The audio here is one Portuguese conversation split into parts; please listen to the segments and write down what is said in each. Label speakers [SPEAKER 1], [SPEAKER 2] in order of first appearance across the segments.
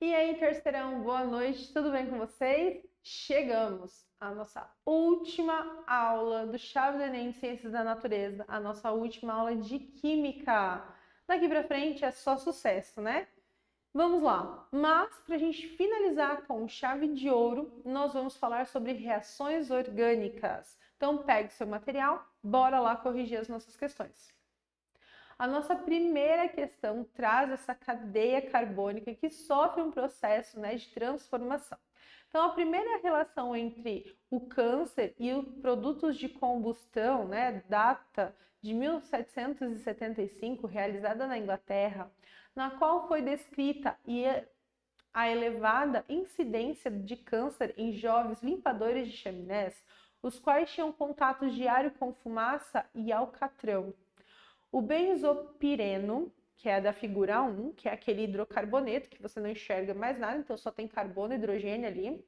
[SPEAKER 1] E aí, terceirão, boa noite, tudo bem com vocês? Chegamos à nossa última aula do Chave do Enem de Ciências da Natureza, a nossa última aula de Química. Daqui pra frente é só sucesso, né? Vamos lá, mas para a gente finalizar com chave de ouro, nós vamos falar sobre reações orgânicas. Então, pegue seu material, bora lá corrigir as nossas questões. A nossa primeira questão traz essa cadeia carbônica que sofre um processo, de transformação. Então, a primeira relação entre o câncer e os produtos de combustão, data de 1775, realizada na Inglaterra, na qual foi descrita a elevada incidência de câncer em jovens limpadores de chaminés, os quais tinham contato diário com fumaça e alcatrão. O benzopireno, que é da figura 1, que é aquele hidrocarboneto que você não enxerga mais nada, então só tem carbono e hidrogênio ali,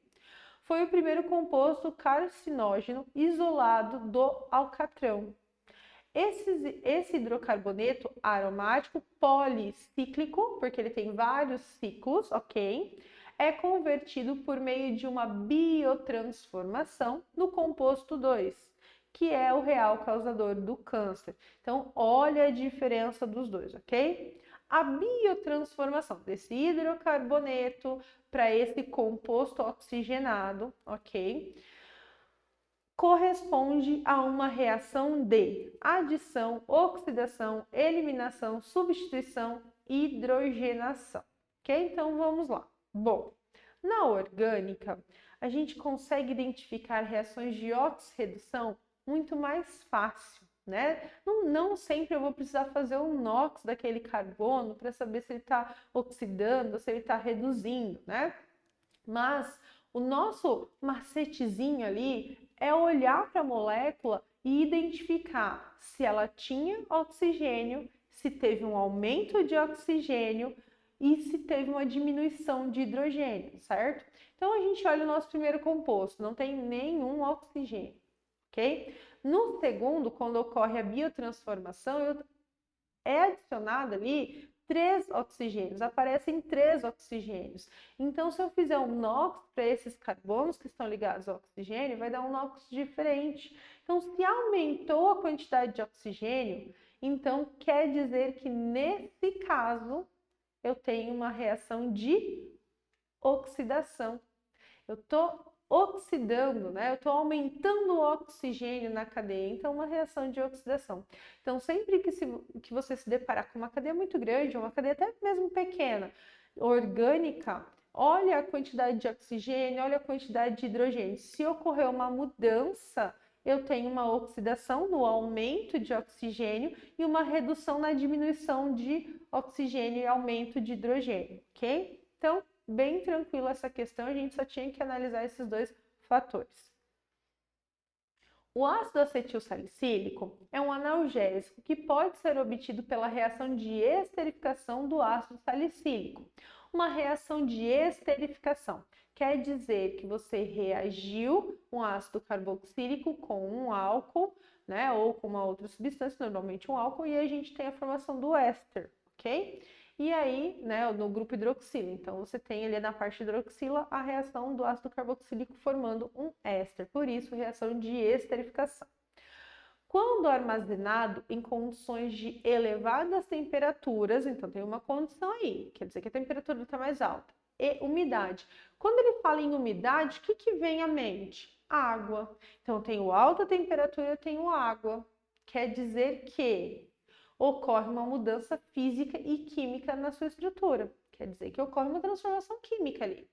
[SPEAKER 1] foi o primeiro composto carcinógeno isolado do alcatrão. Esse hidrocarboneto aromático policíclico, porque ele tem vários ciclos, ok? É convertido por meio de uma biotransformação no composto 2, que é o real causador do câncer. Então, olha a diferença dos dois, ok? A biotransformação desse hidrocarboneto para esse composto oxigenado, ok? Corresponde a uma reação de adição, oxidação, eliminação, substituição, hidrogenação, ok? Então, vamos lá. Bom, na orgânica, a gente consegue identificar reações de oxirredução muito mais fácil, né? Não sempre eu vou precisar fazer um NOx daquele carbono para saber se ele está oxidando, se ele está reduzindo, né? Mas o nosso macetezinho ali é olhar para a molécula e identificar se ela tinha oxigênio, se teve um aumento de oxigênio e se teve uma diminuição de hidrogênio, certo? Então a gente olha o nosso primeiro composto, não tem nenhum oxigênio, ok? No segundo, quando ocorre a biotransformação, é adicionado ali 3 oxigênios, aparecem 3 oxigênios. Então, se eu fizer um NOx para esses carbonos que estão ligados ao oxigênio, vai dar um NOx diferente. Então, se aumentou a quantidade de oxigênio, então quer dizer que nesse caso eu tenho uma reação de oxidação. Eu estou oxidando, né? Eu estou aumentando o oxigênio na cadeia, então uma reação de oxidação. Então, sempre que você se deparar com uma cadeia muito grande, uma cadeia até mesmo pequena, orgânica, olha a quantidade de oxigênio, olha a quantidade de hidrogênio. Se ocorrer uma mudança, eu tenho uma oxidação no aumento de oxigênio e uma redução na diminuição de oxigênio e aumento de hidrogênio, ok? Então, bem tranquilo essa questão, a gente só tinha que analisar esses dois fatores. O ácido acetil salicílico é um analgésico que pode ser obtido pela reação de esterificação do ácido salicílico. Uma reação de esterificação quer dizer que você reagiu um ácido carboxílico com um álcool, né, ou com uma outra substância, normalmente um álcool, e a gente tem a formação do éster, ok? E aí, no grupo hidroxila, então você tem ali na parte hidroxila a reação do ácido carboxílico formando um éster, por isso reação de esterificação. Quando armazenado em condições de elevadas temperaturas, então tem uma condição aí, quer dizer que a temperatura está mais alta, e umidade. Quando ele fala em umidade, o que vem à mente? Água. Então eu tenho alta temperatura, eu tenho água. Quer dizer que ocorre uma mudança física e química na sua estrutura. Quer dizer que ocorre uma transformação química ali,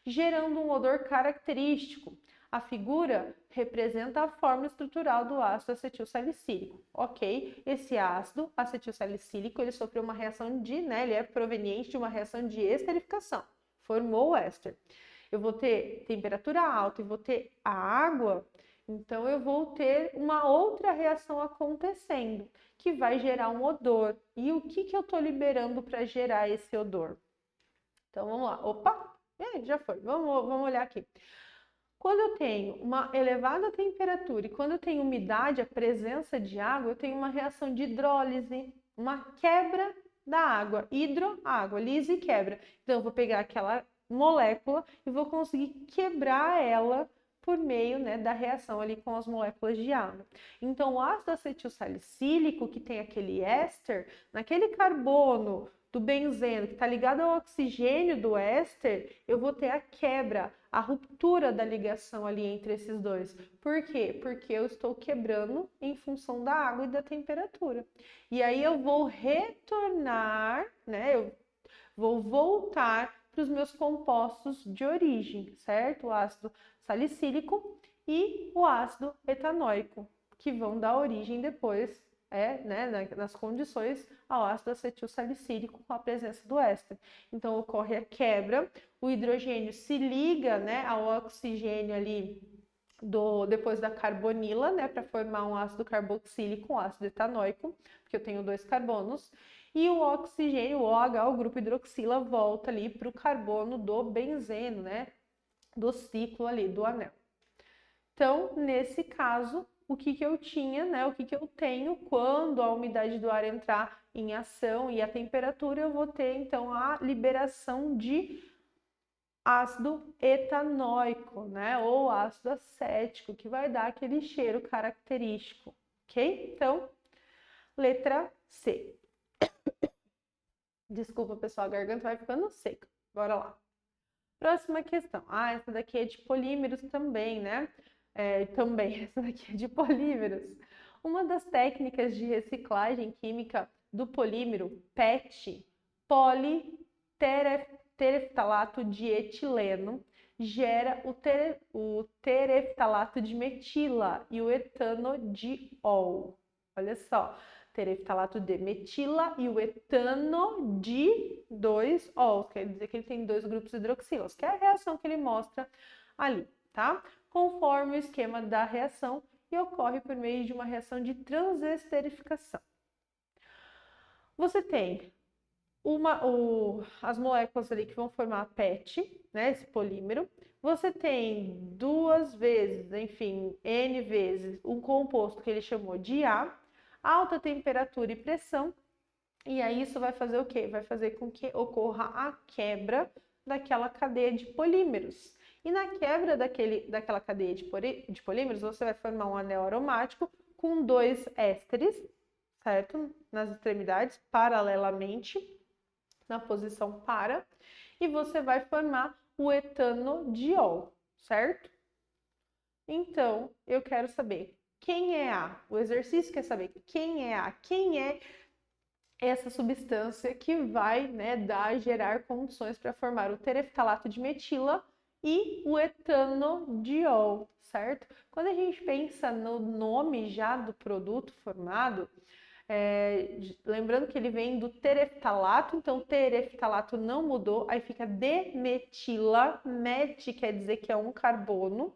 [SPEAKER 1] gerando um odor característico. A figura representa a forma estrutural do ácido acetil salicílico, ok? Esse ácido acetil salicílico, ele sofreu uma reação ele é proveniente de uma reação de esterificação, formou o éster. Eu vou ter temperatura alta e vou ter a água, então eu vou ter uma outra reação acontecendo, que vai gerar um odor. E o que eu estou liberando para gerar esse odor? Então vamos lá. Opa! Já foi. Vamos olhar aqui. Quando eu tenho uma elevada temperatura e quando eu tenho umidade, a presença de água, eu tenho uma reação de hidrólise, uma quebra da água. Hidro, água, lise, quebra. Então, eu vou pegar aquela molécula e vou conseguir quebrar ela por meio, né, da reação ali com as moléculas de água. Então, o ácido acetilsalicílico, que tem aquele éster, naquele carbono do benzeno que está ligado ao oxigênio do éster, eu vou ter a quebra, a ruptura da ligação ali entre esses dois. Por quê? Porque eu estou quebrando em função da água e da temperatura. E aí eu vou retornar, né? Eu vou voltar para os meus compostos de origem, certo? O ácido salicílico e o ácido etanóico, que vão dar origem depois, né, nas condições, ao ácido acetilsalicílico com a presença do éster. Então, ocorre a quebra, o hidrogênio se liga, né, ao oxigênio ali depois da carbonila, né, para formar um ácido carboxílico, um ácido etanóico, porque eu tenho 2 carbonos, e o oxigênio, o OH, o grupo hidroxila, volta ali para o carbono do benzeno, né, do ciclo ali, do anel. Então, nesse caso, o que eu tinha, né, o que eu tenho quando a umidade do ar entrar em ação e a temperatura, eu vou ter, então, a liberação de ácido etanóico, né, ou ácido acético, que vai dar aquele cheiro característico, ok? Então, letra C. Desculpa, pessoal, a garganta vai ficando seca. Bora lá. Próxima questão. Ah, essa daqui é de polímeros também, né? Essa daqui é de polímeros. Uma das técnicas de reciclagem química do polímero PET, politereftalato de etileno, gera o tereftalato de metila e o etanodiol. Olha só, tereftalato de metila e o etano de 2-ol, quer dizer que ele tem 2 grupos hidroxilas, que é a reação que ele mostra ali, tá? Conforme o esquema da reação e ocorre por meio de uma reação de transesterificação. Você tem as moléculas ali que vão formar a PET, né, esse polímero. Você tem 2 vezes, enfim, N vezes, um composto que ele chamou de A, alta temperatura e pressão, e aí isso vai fazer o quê? Vai fazer com que ocorra a quebra daquela cadeia de polímeros. E na quebra daquela cadeia de polímeros, você vai formar um anel aromático com 2 ésteres, certo? Nas extremidades, paralelamente, na posição para, e você vai formar o etanodiol, certo? Então, eu quero saber quem é A. O exercício quer saber quem é A, quem é essa substância que vai, né, gerar condições para formar o tereftalato de metila e o etanodiol, certo? Quando a gente pensa no nome já do produto formado, lembrando que ele vem do tereftalato, então tereftalato não mudou, aí fica demetila, met quer dizer que é um carbono,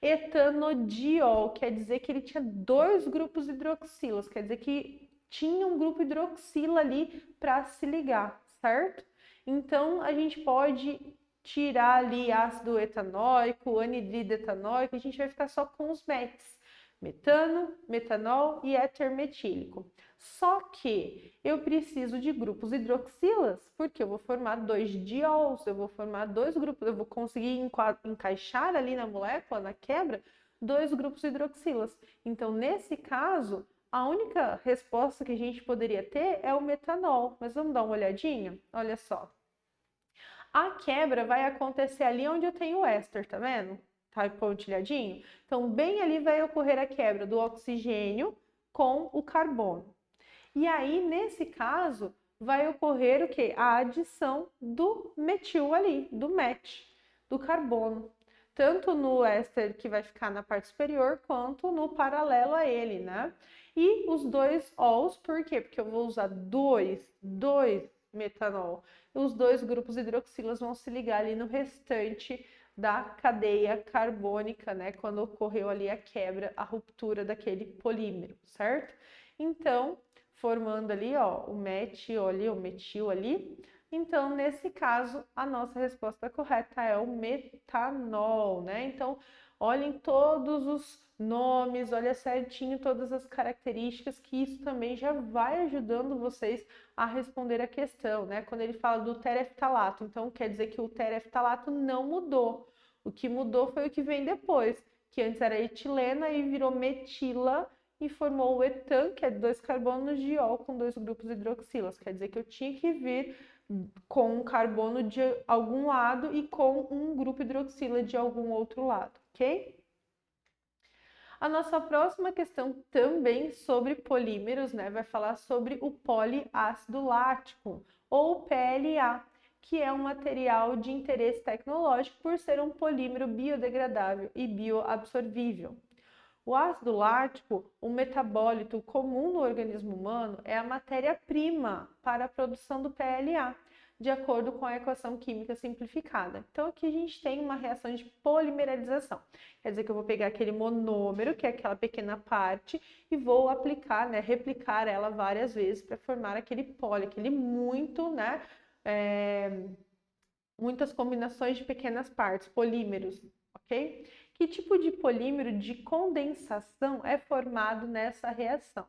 [SPEAKER 1] etanodiol quer dizer que ele tinha 2 grupos hidroxilas, quer dizer que tinha um grupo hidroxila ali para se ligar, certo? Então, a gente pode tirar ali ácido etanóico, anidrido etanóico, a gente vai ficar só com os METs, metano, metanol e éter metílico. Só que eu preciso de grupos hidroxilas, porque eu vou formar 2 diols, eu vou formar 2 grupos, eu vou conseguir encaixar ali na molécula, na quebra, 2 grupos hidroxilas. Então, nesse caso, a única resposta que a gente poderia ter é o metanol, mas vamos dar uma olhadinha? Olha só. A quebra vai acontecer ali onde eu tenho o éster, tá vendo? Tá pontilhadinho? Então, bem ali vai ocorrer a quebra do oxigênio com o carbono. E aí, nesse caso, vai ocorrer o quê? A adição do metil ali, do MET, do carbono. Tanto no éster que vai ficar na parte superior, quanto no paralelo a ele, né? E os 2 ols, por quê? Porque eu vou usar 2 metanol. Os 2 grupos hidroxilas vão se ligar ali no restante da cadeia carbônica, né? Quando ocorreu ali a quebra, a ruptura daquele polímero, certo? Então, formando ali, ó, o metil ali, Então, nesse caso, a nossa resposta correta é o metanol, né? Então, olhem todos os nomes, olha certinho todas as características, que isso também já vai ajudando vocês a responder a questão, né? Quando ele fala do tereftalato, então quer dizer que o tereftalato não mudou. O que mudou foi o que vem depois, que antes era etilena e virou metila e formou o etan, que é 2 carbonos de ol com 2 grupos hidroxilas. Quer dizer que eu tinha que vir com um carbono de algum lado e com um grupo hidroxila de algum outro lado, ok? A nossa próxima questão também sobre polímeros, né? Vai falar sobre o poliácido lático, ou PLA, que é um material de interesse tecnológico por ser um polímero biodegradável e bioabsorvível. O ácido lático, um metabólito comum no organismo humano, é a matéria-prima para a produção do PLA, de acordo com a equação química simplificada. Então, aqui a gente tem uma reação de polimeralização. Quer dizer que eu vou pegar aquele monômero, que é aquela pequena parte, e vou aplicar, né, replicar ela várias vezes para formar aquele poli, aquele muito, né, muitas combinações de pequenas partes, polímeros, ok? Que tipo de polímero de condensação é formado nessa reação?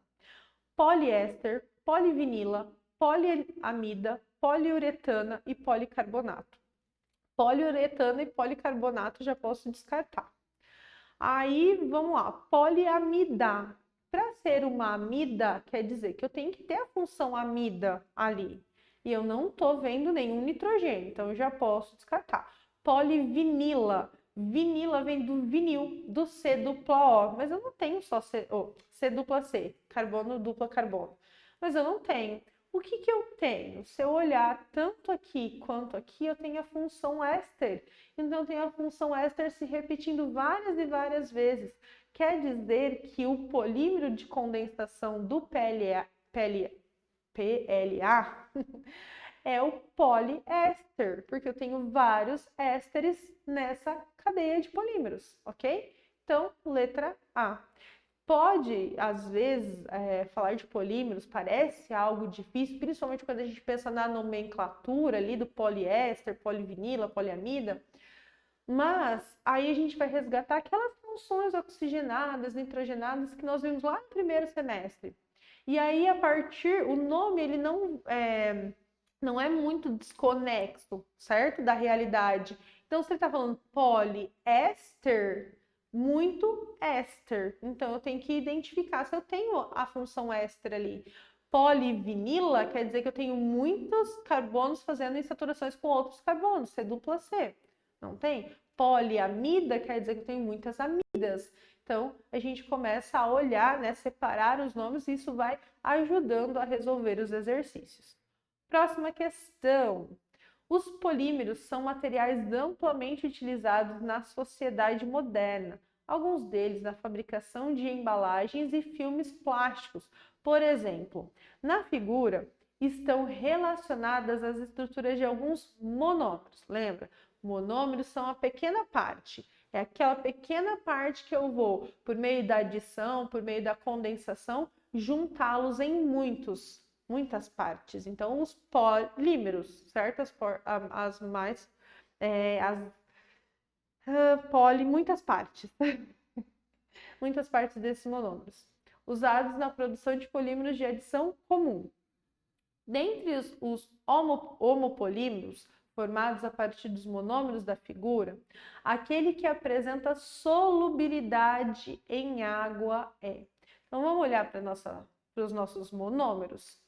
[SPEAKER 1] Poliéster, polivinila, poliamida, poliuretana e policarbonato. Poliuretana e policarbonato já posso descartar. Aí, vamos lá, poliamida. Para ser uma amida, quer dizer que eu tenho que ter a função amida ali. E eu não estou vendo nenhum nitrogênio, então eu já posso descartar. Polivinila. Vinila vem do vinil, do C dupla O, mas eu não tenho só C dupla C, carbono dupla carbono. Mas eu não tenho. O que eu tenho? Se eu olhar tanto aqui quanto aqui, eu tenho a função éster. Então, eu tenho a função éster se repetindo várias e várias vezes. Quer dizer que o polímero de condensação do PLA é o poliéster, porque eu tenho vários ésteres nessa cadeia de polímeros, ok? Então, letra A. Pode, às vezes, falar de polímeros parece algo difícil, principalmente quando a gente pensa na nomenclatura ali do poliéster, polivinila, poliamida, mas aí a gente vai resgatar aquelas funções oxigenadas, nitrogenadas que nós vimos lá no primeiro semestre. E aí, o nome, ele não é muito desconexo, certo? Da realidade. Então, se ele está falando poliéster, muito éster. Então, eu tenho que identificar se eu tenho a função éster ali. Polivinila quer dizer que eu tenho muitos carbonos fazendo insaturações com outros carbonos, C dupla C. Não tem? Poliamida quer dizer que eu tenho muitas amidas. Então, a gente começa a olhar, né, separar os nomes e isso vai ajudando a resolver os exercícios. Próxima questão. Os polímeros são materiais amplamente utilizados na sociedade moderna, alguns deles na fabricação de embalagens e filmes plásticos. Por exemplo, na figura estão relacionadas as estruturas de alguns monômeros. Lembra? Monômeros são a pequena parte. É aquela pequena parte que eu vou, por meio da adição, por meio da condensação, juntá-los em muitas partes. Então, os polímeros, certo? Muitas partes. Muitas partes desses monômeros. Usados na produção de polímeros de adição comum. Dentre os homopolímeros, formados a partir dos monômeros da figura, aquele que apresenta solubilidade em água é. Então, vamos olhar para os nossos monômeros.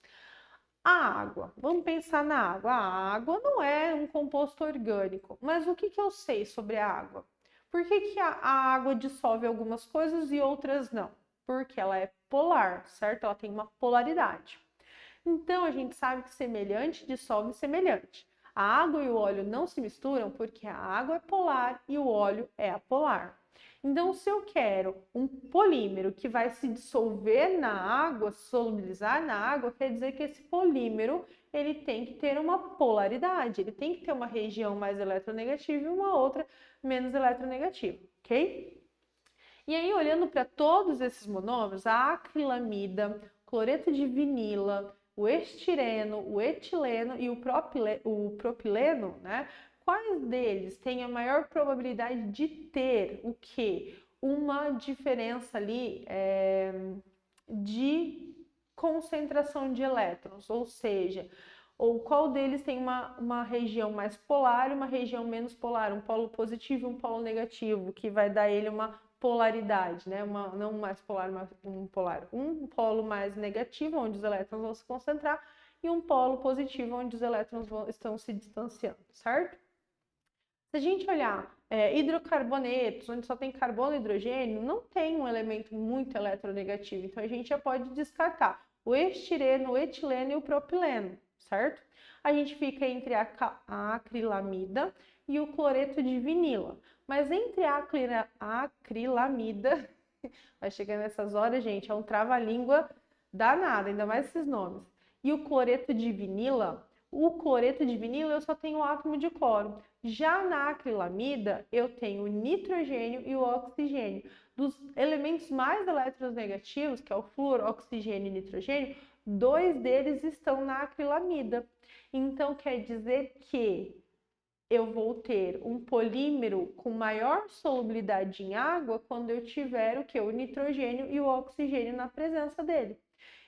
[SPEAKER 1] A água, vamos pensar na água. A água não é um composto orgânico, mas o que eu sei sobre a água? Por que a água dissolve algumas coisas e outras não? Porque ela é polar, certo? Ela tem uma polaridade. Então, a gente sabe que semelhante dissolve semelhante. A água e o óleo não se misturam porque a água é polar e o óleo é apolar. Então, se eu quero um polímero que vai se dissolver na água, solubilizar na água, quer dizer que esse polímero ele tem que ter uma polaridade, ele tem que ter uma região mais eletronegativa e uma outra menos eletronegativa, ok? E aí, olhando para todos esses monômeros, a acrilamida, cloreto de vinila, o estireno, o etileno e o propileno, né? Quais deles têm a maior probabilidade de ter o quê? Uma diferença ali de concentração de elétrons, ou seja, ou qual deles tem uma região mais polar e uma região menos polar, um polo positivo e um polo negativo, que vai dar ele uma polaridade, né? Não mais polar, mas um polar. Um polo mais negativo, onde os elétrons vão se concentrar, e um polo positivo, onde os elétrons estão se distanciando, certo? Se a gente olhar hidrocarbonetos, onde só tem carbono e hidrogênio, não tem um elemento muito eletronegativo. Então, a gente já pode descartar o estireno, o etileno e o propileno, certo? A gente fica entre a acrilamida e o cloreto de vinila. Mas entre a acrilamida, vai chegando nessas horas, gente, é um trava-língua danado, ainda mais esses nomes. E o cloreto de vinila, o cloreto de vinila eu só tenho o átomo de cloro. Já na acrilamida, eu tenho o nitrogênio e o oxigênio. Dos elementos mais eletronegativos, que é o flúor, oxigênio e nitrogênio, 2 deles estão na acrilamida. Então, quer dizer que eu vou ter um polímero com maior solubilidade em água quando eu tiver o que? O nitrogênio e o oxigênio na presença dele.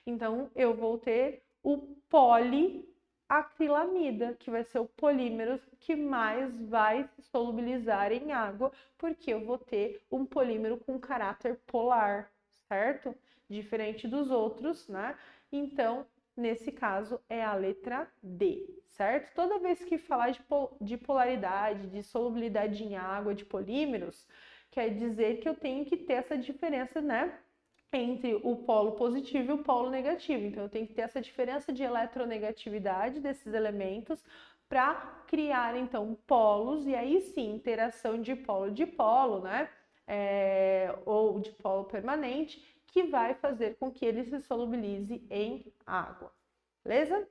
[SPEAKER 1] Então, eu vou ter o poliacrilamida, que vai ser o polímero que mais vai se solubilizar em água, porque eu vou ter um polímero com caráter polar, certo? Diferente dos outros, né? Então, nesse caso, é a letra D, certo? Toda vez que falar de polaridade, de solubilidade em água, de polímeros, quer dizer que eu tenho que ter essa diferença, né? Entre o polo positivo e o polo negativo. Então, eu tenho que ter essa diferença de eletronegatividade desses elementos para criar, então, polos, e aí sim, interação de polo, né? Ou de polo permanente, que vai fazer com que ele se solubilize em água. Beleza?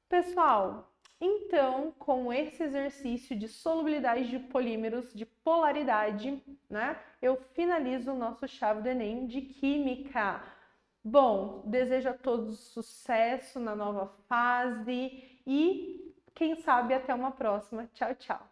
[SPEAKER 1] Pessoal, então, com esse exercício de solubilidade de polímeros, de polaridade, né, eu finalizo o nosso chave do Enem de Química. Bom, desejo a todos sucesso na nova fase e, quem sabe, até uma próxima. Tchau, tchau!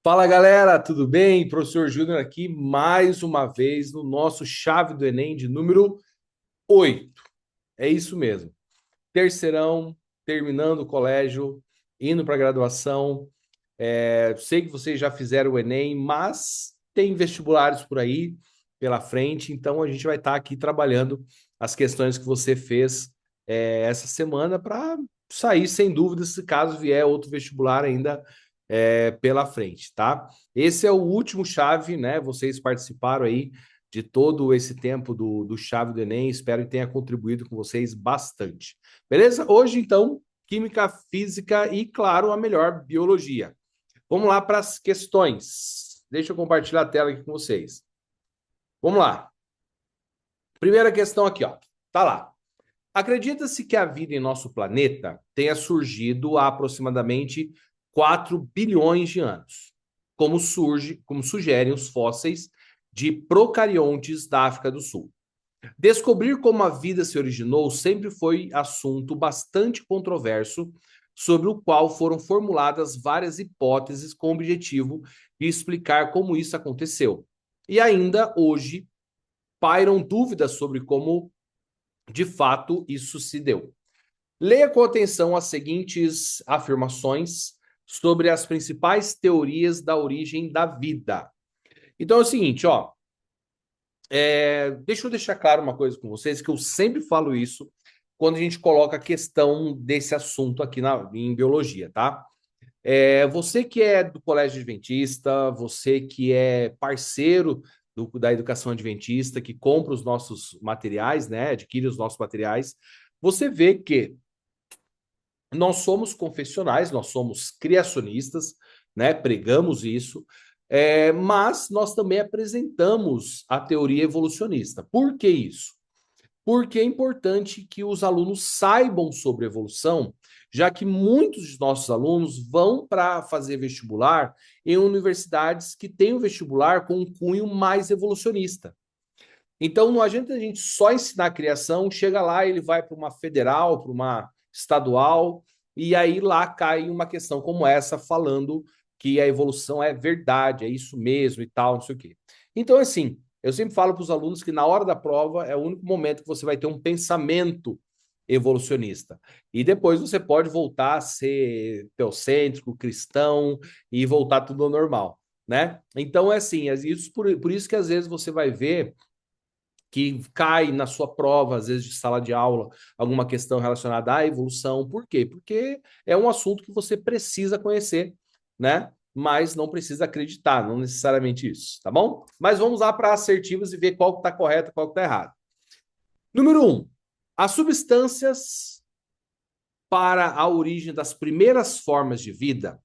[SPEAKER 2] Fala galera, tudo bem? Professor Júnior aqui mais uma vez no nosso Chave do Enem de número 8. É isso mesmo. Terceirão, terminando o colégio, indo para a graduação. Sei que vocês já fizeram o Enem, mas tem vestibulares por aí pela frente, então a gente vai estar aqui trabalhando as questões que você fez essa semana para sair sem dúvida se caso vier outro vestibular ainda pela frente, tá? Esse é o último chave, né? Vocês participaram aí de todo esse tempo do chave do Enem, espero que tenha contribuído com vocês bastante. Beleza? Hoje, então, Química, Física e, claro, a melhor Biologia. Vamos lá para as questões. Deixa eu compartilhar a tela aqui com vocês. Vamos lá. Primeira questão aqui, ó. Tá lá. Acredita-se que a vida em nosso planeta tenha surgido há aproximadamente 4 bilhões de anos, como sugerem os fósseis de procariontes da África do Sul. Descobrir como a vida se originou sempre foi assunto bastante controverso, sobre o qual foram formuladas várias hipóteses com o objetivo de explicar como isso aconteceu. E ainda hoje pairam dúvidas sobre como de fato isso se deu. Leia com atenção as seguintes afirmações sobre as principais teorias da origem da vida. Então é o seguinte, ó. Deixa eu deixar claro uma coisa com vocês, que eu sempre falo isso quando a gente coloca a questão desse assunto aqui em biologia, tá? Você que é do Colégio Adventista, você que é parceiro da Educação Adventista, que compra os nossos materiais, né? Adquire os nossos materiais, você vê que Nós somos confessionais, nós somos criacionistas, né? Pregamos isso, mas nós também apresentamos a teoria evolucionista. Por que isso? Porque é importante que os alunos saibam sobre evolução, já que muitos de nossos alunos vão para fazer vestibular em universidades que têm o vestibular com um cunho mais evolucionista. Então não adianta a gente só ensinar a criação, chega lá, ele vai para uma federal, para uma estadual, e aí lá cai uma questão como essa, falando que a evolução é verdade, é isso mesmo e tal, não sei o quê. Então, assim, eu sempre falo para os alunos que na hora da prova é o único momento que você vai ter um pensamento evolucionista. E depois você pode voltar a ser teocêntrico, cristão e voltar tudo ao normal, né? Então, é assim, por isso que às vezes você vai ver que cai na sua prova, às vezes de sala de aula, alguma questão relacionada à evolução. Por quê? Porque é um assunto que você precisa conhecer, né? Mas não precisa acreditar, não necessariamente isso, tá bom? Mas vamos lá para assertivas e ver qual que está correto e qual que está errado. Número 1. As substâncias para a origem das primeiras formas de vida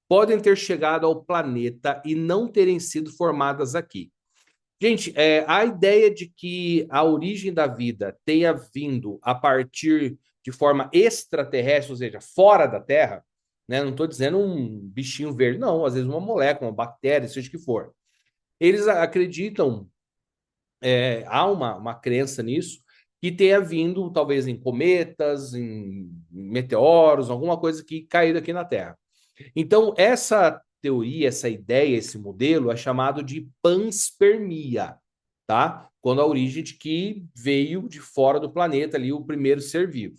[SPEAKER 2] podem ter chegado ao planeta e não terem sido formadas aqui. Gente, a ideia de que a origem da vida tenha vindo a partir de forma extraterrestre, ou seja, fora da Terra, né? Não estou dizendo um bichinho verde, não, às vezes uma molécula, uma bactéria, seja o que for. Eles acreditam, há uma crença nisso, que tenha vindo talvez em cometas, em meteoros, alguma coisa que caiu aqui na Terra. Então, essa teoria, essa ideia, esse modelo é chamado de panspermia, tá? Quando a origem de que veio de fora do planeta ali o primeiro ser vivo.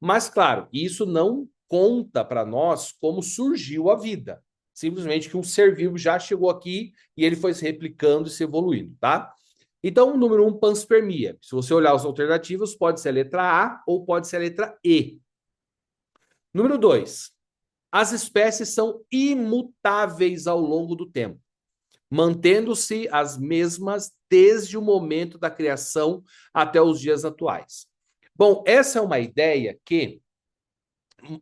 [SPEAKER 2] Mas, claro, isso não conta para nós como surgiu a vida. Simplesmente que um ser vivo já chegou aqui e ele foi se replicando e se evoluindo, tá? Então, o número 1, panspermia. Se você olhar as alternativas, pode ser a letra A ou pode ser a letra E. Número 2, as espécies são imutáveis ao longo do tempo, mantendo-se as mesmas desde o momento da criação até os dias atuais. Bom, essa é uma ideia que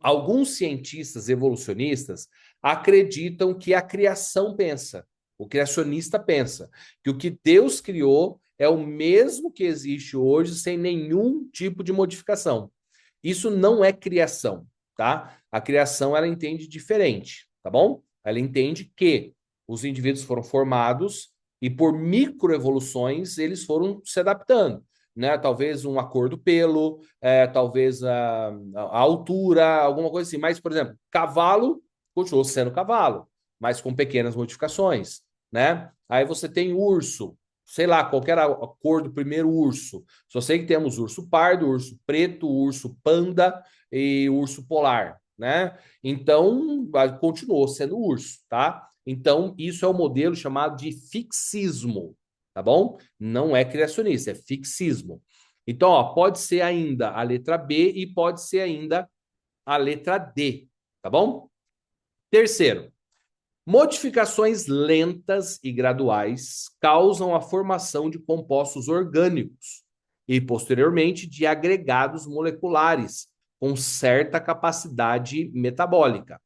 [SPEAKER 2] alguns cientistas evolucionistas acreditam que a criação pensa, o criacionista pensa, que o que Deus criou é o mesmo que existe hoje sem nenhum tipo de modificação. Isso não é criação, tá? A criação ela entende diferente, tá bom? Ela entende que os indivíduos foram formados e por microevoluções eles foram se adaptando, né? Talvez uma cor do pelo, talvez a altura, alguma coisa assim. Mas, por exemplo, cavalo continuou sendo cavalo, mas com pequenas modificações, né? Aí você tem urso, sei lá, qual era a cor do primeiro urso. Só sei que temos urso pardo, urso preto, urso panda e urso polar, né? Então, continuou sendo urso, tá? Então, isso é o modelo chamado de fixismo, tá bom? Não é criacionista, é fixismo. Então, ó, pode ser ainda a letra B e pode ser ainda a letra D, tá bom? Terceiro, modificações lentas e graduais causam a formação de compostos orgânicos e, posteriormente, de agregados moleculares com certa capacidade metabólica.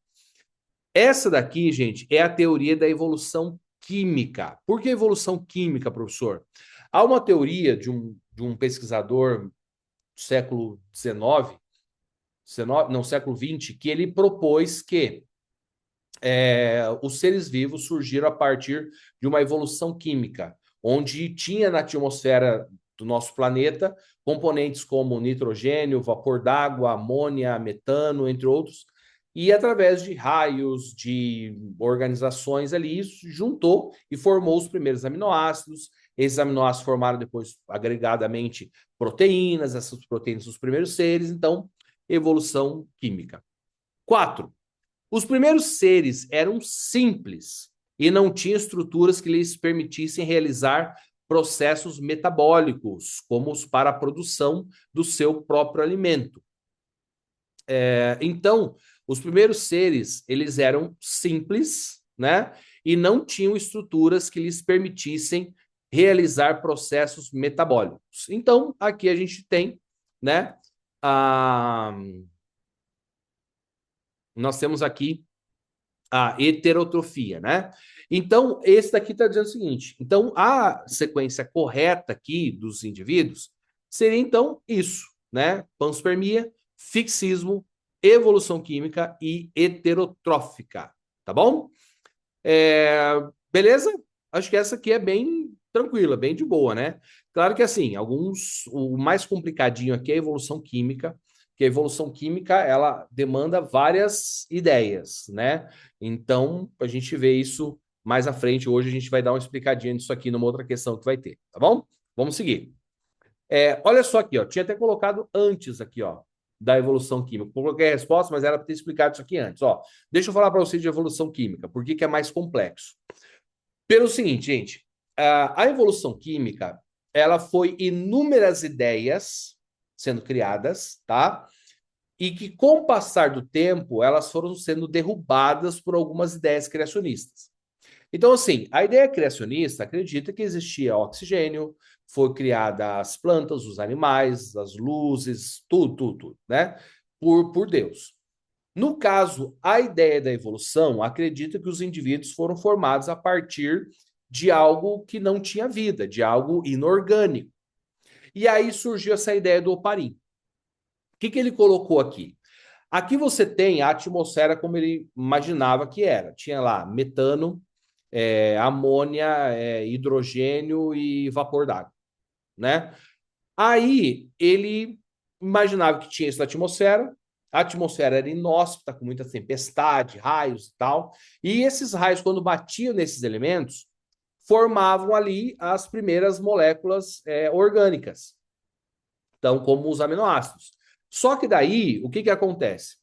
[SPEAKER 2] Essa daqui, gente, é a teoria da evolução química. Por que evolução química, professor? Há uma teoria de um pesquisador do século XIX, não, século XX, que ele propôs que os seres vivos surgiram a partir de uma evolução química, onde tinha na atmosfera do nosso planeta componentes como nitrogênio, vapor d'água, amônia, metano, entre outros, e através de raios, de organizações ali, isso juntou e formou os primeiros aminoácidos. Esses aminoácidos formaram depois, agregadamente, proteínas, essas proteínas dos primeiros seres, então, evolução química. 4. Os primeiros seres eram simples e não tinham estruturas que lhes permitissem realizar processos metabólicos, como os para a produção do seu próprio alimento. Então, os primeiros seres, eles eram simples, né? E não tinham estruturas que lhes permitissem realizar processos metabólicos. Então, aqui a gente tem, né, nós temos aqui a heterotrofia, né? Então, esse daqui está dizendo o seguinte: então, a sequência correta aqui dos indivíduos seria, então, isso, né? Panspermia, fixismo, evolução química e heterotrófica, tá bom? Beleza? Acho que essa aqui é bem tranquila, bem de boa, né? Claro que, assim, o mais complicadinho aqui é a evolução química, que a evolução química, ela demanda várias ideias, né? Então, a gente vê isso mais à frente. Hoje a gente vai dar uma explicadinha disso aqui numa outra questão que vai ter, tá bom? Vamos seguir. Olha só aqui, ó. Tinha até colocado antes aqui, ó, da evolução química. Coloquei a resposta, mas era para ter explicado isso aqui antes, ó. Deixa eu falar para vocês de evolução química, por que que é mais complexo. Pelo seguinte, gente, a evolução química, ela foi inúmeras ideias sendo criadas, tá? E que, com o passar do tempo, elas foram sendo derrubadas por algumas ideias criacionistas. Então, assim, a ideia criacionista acredita que existia oxigênio, foi criada as plantas, os animais, as luzes, tudo, né? Por Deus. No caso, a ideia da evolução acredita que os indivíduos foram formados a partir de algo que não tinha vida, de algo inorgânico. E aí surgiu essa ideia do Oparin. O que ele colocou aqui? Aqui você tem a atmosfera como ele imaginava que era. Tinha lá metano, amônia, hidrogênio e vapor d'água, né? Aí ele imaginava que tinha isso na atmosfera. A atmosfera era inóspita, com muita tempestade, raios e tal. E esses raios, quando batiam nesses elementos, formavam ali as primeiras moléculas orgânicas, então, como os aminoácidos. Só que daí, o que acontece?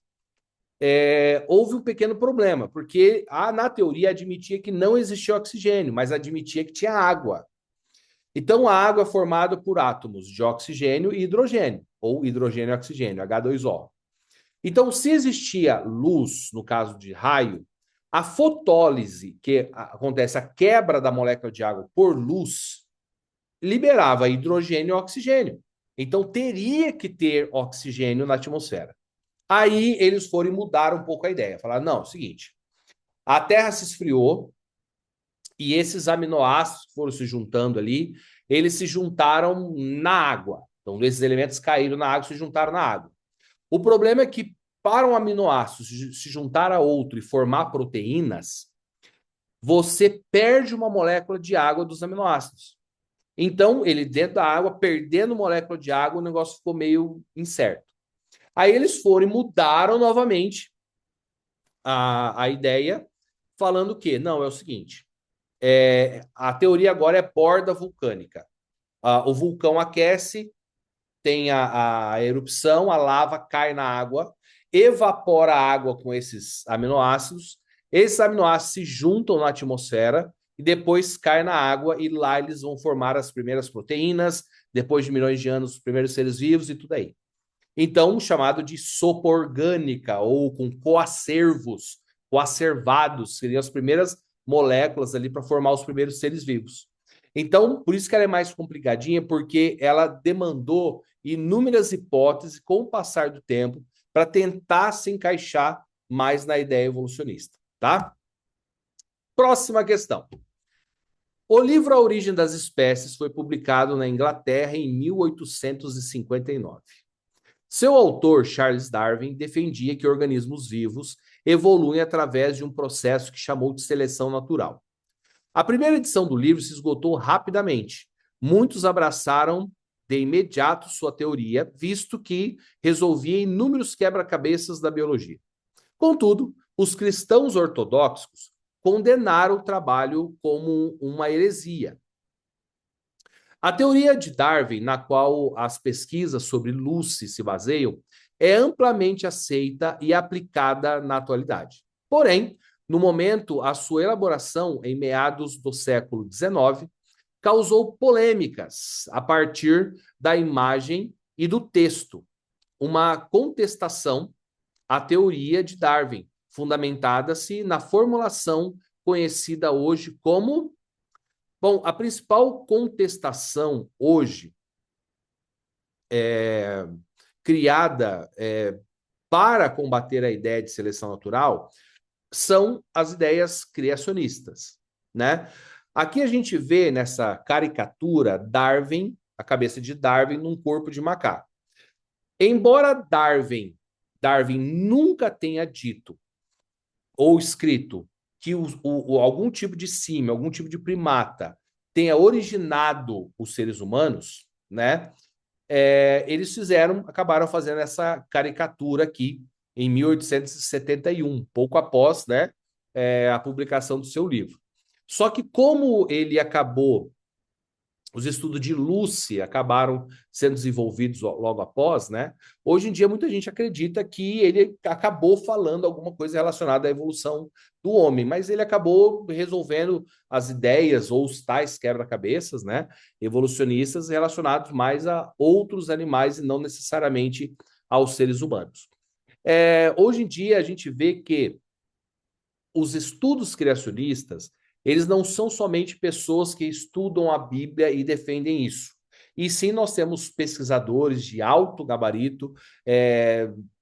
[SPEAKER 2] Houve um pequeno problema, porque na teoria admitia que não existia oxigênio, mas admitia que tinha água. Então, a água é formada por átomos de oxigênio e hidrogênio, ou hidrogênio e oxigênio, H2O. Então, se existia luz, no caso de raio, a fotólise, que acontece a quebra da molécula de água por luz, liberava hidrogênio e oxigênio. Então, teria que ter oxigênio na atmosfera. Aí eles foram e mudaram um pouco a ideia. Falaram, não, é o seguinte, a Terra se esfriou e esses aminoácidos que foram se juntando ali, eles se juntaram na água. Então, esses elementos caíram na água e se juntaram na água. O problema é que para um aminoácido se juntar a outro e formar proteínas, você perde uma molécula de água dos aminoácidos. Então, ele dentro da água, perdendo molécula de água, o negócio ficou meio incerto. Aí eles foram e mudaram novamente a ideia, falando que, não, é o seguinte, a teoria agora é borda vulcânica. O vulcão aquece, tem a erupção, a lava cai na água, evapora a água com esses aminoácidos se juntam na atmosfera e depois caem na água e lá eles vão formar as primeiras proteínas, depois de milhões de anos, os primeiros seres vivos e tudo aí. Então, chamado de sopa orgânica ou com coacervados, seriam as primeiras moléculas ali para formar os primeiros seres vivos. Então, por isso que ela é mais complicadinha, porque ela demandou inúmeras hipóteses com o passar do tempo para tentar se encaixar mais na ideia evolucionista, tá? Próxima questão. O livro A Origem das Espécies foi publicado na Inglaterra em 1859. Seu autor, Charles Darwin, defendia que organismos vivos evoluem através de um processo que chamou de seleção natural. A primeira edição do livro se esgotou rapidamente. Muitos abraçaram de imediato sua teoria, visto que resolvia inúmeros quebra-cabeças da biologia. Contudo, os cristãos ortodoxos condenaram o trabalho como uma heresia. A teoria de Darwin, na qual as pesquisas sobre Lucy se baseiam, é amplamente aceita e aplicada na atualidade. Porém, no momento, a sua elaboração, em meados do século XIX, causou polêmicas a partir da imagem e do texto, uma contestação à teoria de Darwin, fundamentada-se na formulação conhecida hoje como... Bom, a principal contestação hoje criada para combater a ideia de seleção natural são as ideias criacionistas, né? Aqui a gente vê nessa caricatura Darwin, a cabeça de Darwin num corpo de macaco. Embora Darwin nunca tenha dito ou escrito que algum tipo de símio, algum tipo de primata tenha originado os seres humanos, né? Eles acabaram fazendo essa caricatura aqui em 1871, pouco após, né, a publicação do seu livro. Só que como ele acabou, os estudos de Lucy acabaram sendo desenvolvidos logo após, né? Hoje em dia muita gente acredita que ele acabou falando alguma coisa relacionada à evolução do homem, mas ele acabou resolvendo as ideias ou os tais quebra-cabeças, né, evolucionistas relacionados mais a outros animais e não necessariamente aos seres humanos. Hoje em dia a gente vê que os estudos criacionistas, eles não são somente pessoas que estudam a Bíblia e defendem isso. E sim, nós temos pesquisadores de alto gabarito,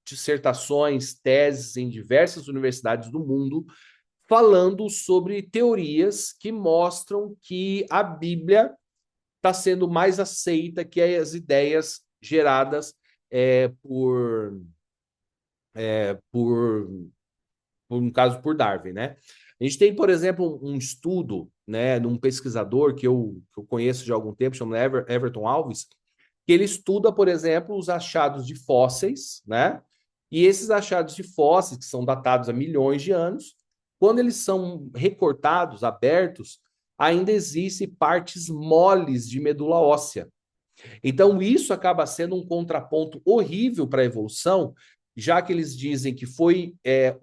[SPEAKER 2] dissertações, teses em diversas universidades do mundo, falando sobre teorias que mostram que a Bíblia está sendo mais aceita que as ideias geradas no caso, por Darwin, né? A gente tem, por exemplo, um estudo, né, de um pesquisador que eu conheço de algum tempo, chama Everton Alves, que ele estuda, por exemplo, os achados de fósseis, né? E esses achados de fósseis, que são datados a milhões de anos, quando eles são recortados, abertos, ainda existem partes moles de medula óssea. Então, isso acaba sendo um contraponto horrível para a evolução, já que eles dizem que foi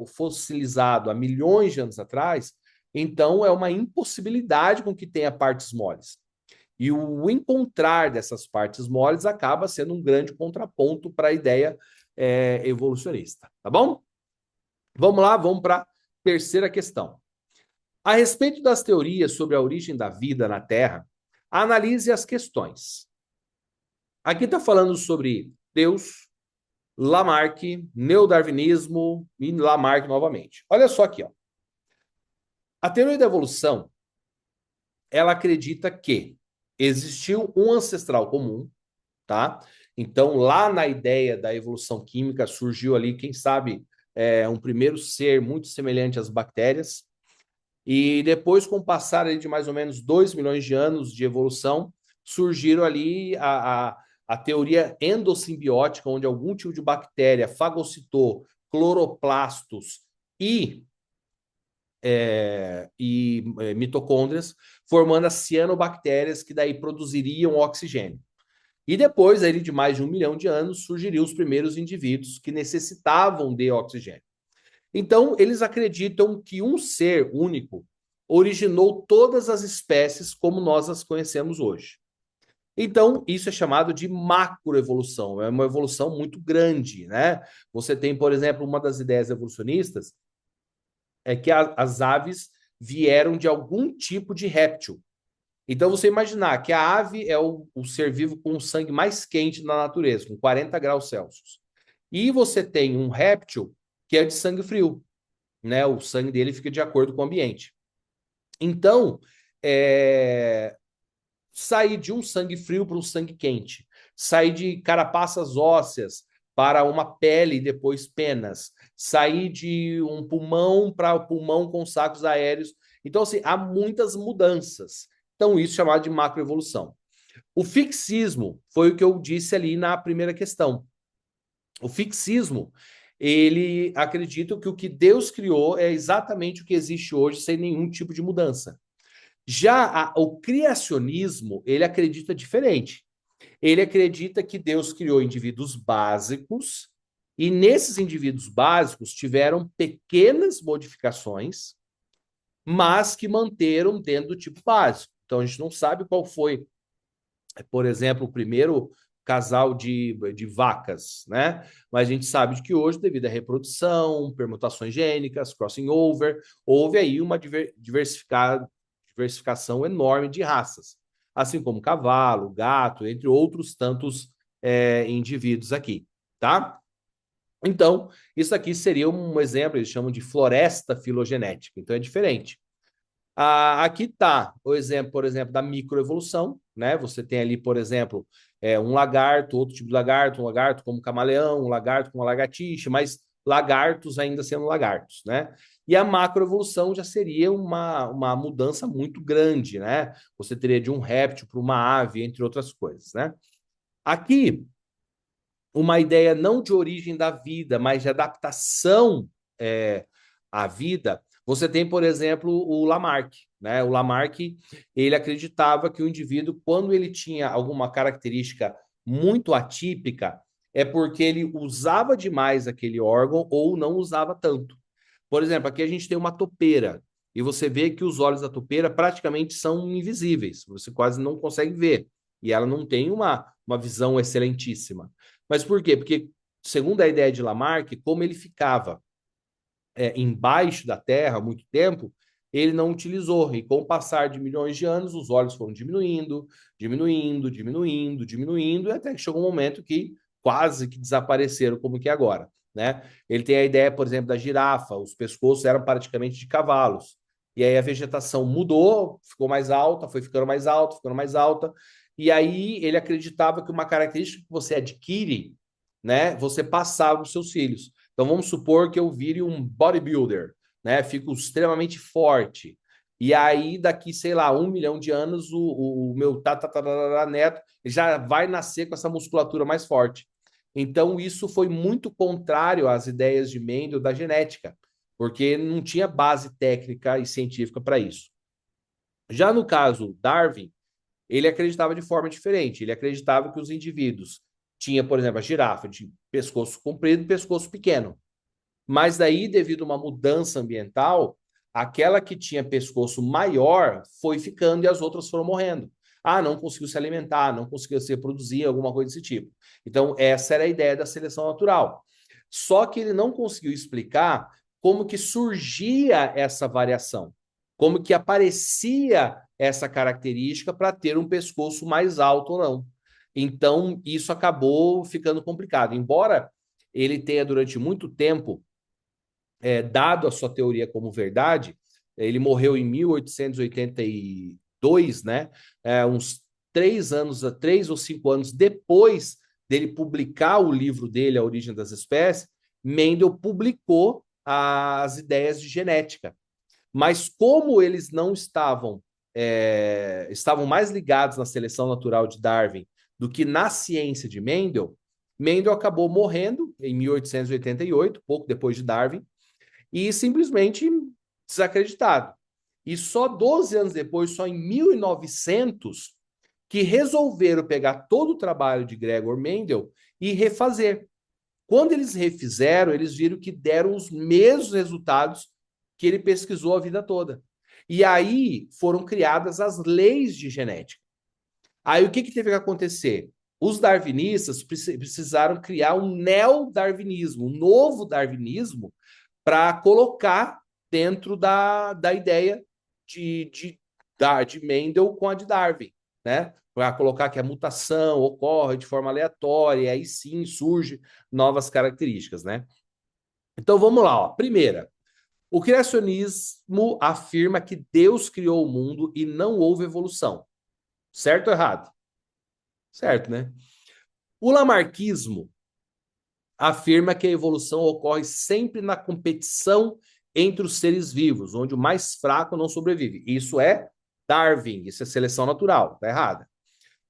[SPEAKER 2] fossilizado há milhões de anos atrás, então é uma impossibilidade com que tenha partes moles. E o encontrar dessas partes moles acaba sendo um grande contraponto para a ideia evolucionista, tá bom? Vamos lá, vamos para a terceira questão. A respeito das teorias sobre a origem da vida na Terra, analise as questões. Aqui está falando sobre Deus, Lamarck, neodarwinismo e Lamarck novamente. Olha só aqui, ó. A teoria da evolução, ela acredita que existiu um ancestral comum, tá? Então, lá na ideia da evolução química surgiu ali, quem sabe, um primeiro ser muito semelhante às bactérias. E depois, com o passar ali de mais ou menos 2 milhões de anos de evolução, surgiram ali a teoria endossimbiótica, onde algum tipo de bactéria fagocitou cloroplastos e mitocôndrias, formando as cianobactérias, que daí produziriam oxigênio. E depois, aí, de mais de 1 milhão de anos, surgiriam os primeiros indivíduos que necessitavam de oxigênio. Então, eles acreditam que um ser único originou todas as espécies como nós as conhecemos hoje. Então, isso é chamado de macroevolução, é uma evolução muito grande, né? Você tem, por exemplo, uma das ideias evolucionistas é que as aves vieram de algum tipo de réptil. Então, você imaginar que a ave é o ser vivo com o sangue mais quente da natureza, com 40 graus Celsius. E você tem um réptil que é de sangue frio, né? O sangue dele fica de acordo com o ambiente. Então, sair de um sangue frio para um sangue quente, sair de carapaças ósseas para uma pele e depois penas, sair de um pulmão para pulmão com sacos aéreos. Então, assim, há muitas mudanças. Então, isso é chamado de macroevolução. O fixismo foi o que eu disse ali na primeira questão. O fixismo, ele acredita que o que Deus criou é exatamente o que existe hoje, sem nenhum tipo de mudança. Já o criacionismo, ele acredita diferente. Ele acredita que Deus criou indivíduos básicos e nesses indivíduos básicos tiveram pequenas modificações, mas que manteram dentro do tipo básico. Então a gente não sabe qual foi, por exemplo, o primeiro casal de vacas, né? Mas a gente sabe que hoje, devido à reprodução, permutações gênicas, crossing over, houve aí uma diversificação enorme de raças, assim como cavalo, gato, entre outros tantos indivíduos aqui, tá? Então, isso aqui seria um exemplo, eles chamam de floresta filogenética, então é diferente. Aqui está o exemplo, por exemplo, da microevolução, né? Você tem ali, por exemplo, um lagarto, outro tipo de lagarto, um lagarto como camaleão, um lagarto com uma lagartixa, mas lagartos ainda sendo lagartos, né? E a macroevolução já seria uma mudança muito grande, né? Você teria de um réptil para uma ave, entre outras coisas, né? Aqui, uma ideia não de origem da vida, mas de adaptação à vida. Você tem, por exemplo, o Lamarck, né? O Lamarck, ele acreditava que o indivíduo, quando ele tinha alguma característica muito atípica, é porque ele usava demais aquele órgão ou não usava tanto. Por exemplo, aqui a gente tem uma topeira, e você vê que os olhos da topeira praticamente são invisíveis, você quase não consegue ver, e ela não tem uma visão excelentíssima. Mas por quê? Porque, segundo a ideia de Lamarck, como ele ficava embaixo da Terra há muito tempo, ele não utilizou. E com o passar de milhões de anos, os olhos foram diminuindo, diminuindo, diminuindo, diminuindo, e até que chegou um momento que quase que desapareceram, como que é agora, né? Ele tem a ideia, por exemplo, da girafa, os pescoços eram praticamente de cavalos. E aí a vegetação mudou, ficou mais alta, foi ficando mais alta, ficando mais alta. E aí ele acreditava que uma característica que você adquire, né, você passava para os seus filhos. Então vamos supor que eu vire um bodybuilder, né? Fico extremamente forte. E aí, daqui, sei lá, 1 milhão de anos, o meu neto já vai nascer com essa musculatura mais forte. Então, isso foi muito contrário às ideias de Mendel da genética, porque não tinha base técnica e científica para isso. Já no caso Darwin, ele acreditava de forma diferente. Ele acreditava que os indivíduos tinha, por exemplo, a girafa de pescoço comprido e pescoço pequeno. Mas daí, devido a uma mudança ambiental, aquela que tinha pescoço maior foi ficando e as outras foram morrendo. Ah, não conseguiu se alimentar, não conseguiu se reproduzir, alguma coisa desse tipo. Então, essa era a ideia da seleção natural. Só que ele não conseguiu explicar como que surgia essa variação, como que aparecia essa característica para ter um pescoço mais alto ou não. Então, isso acabou ficando complicado. Embora ele tenha, durante muito tempo, dado a sua teoria como verdade, ele morreu em 1882, né? Uns 3 anos, 3 ou 5 anos depois dele publicar o livro dele, A Origem das Espécies, Mendel publicou as ideias de genética. Mas como eles não estavam mais ligados na seleção natural de Darwin do que na ciência de Mendel, Mendel acabou morrendo em 1888, pouco depois de Darwin, e simplesmente desacreditado. E só 12 anos depois, só em 1900, que resolveram pegar todo o trabalho de Gregor Mendel e refazer. Quando eles refizeram, eles viram que deram os mesmos resultados que ele pesquisou a vida toda. E aí foram criadas as leis de genética. Aí o que teve que acontecer? Os darwinistas precisaram criar um neo-darwinismo, um novo darwinismo, para colocar dentro da ideia de Mendel com a de Darwin, né? Para colocar que a mutação ocorre de forma aleatória, e aí sim surge novas características, né? Então vamos lá, ó. Primeira, o criacionismo afirma que Deus criou o mundo e não houve evolução. Certo ou errado? Certo, né? O lamarquismo afirma que a evolução ocorre sempre na competição entre os seres vivos, onde o mais fraco não sobrevive. Isso é Darwin, isso é seleção natural, tá errada.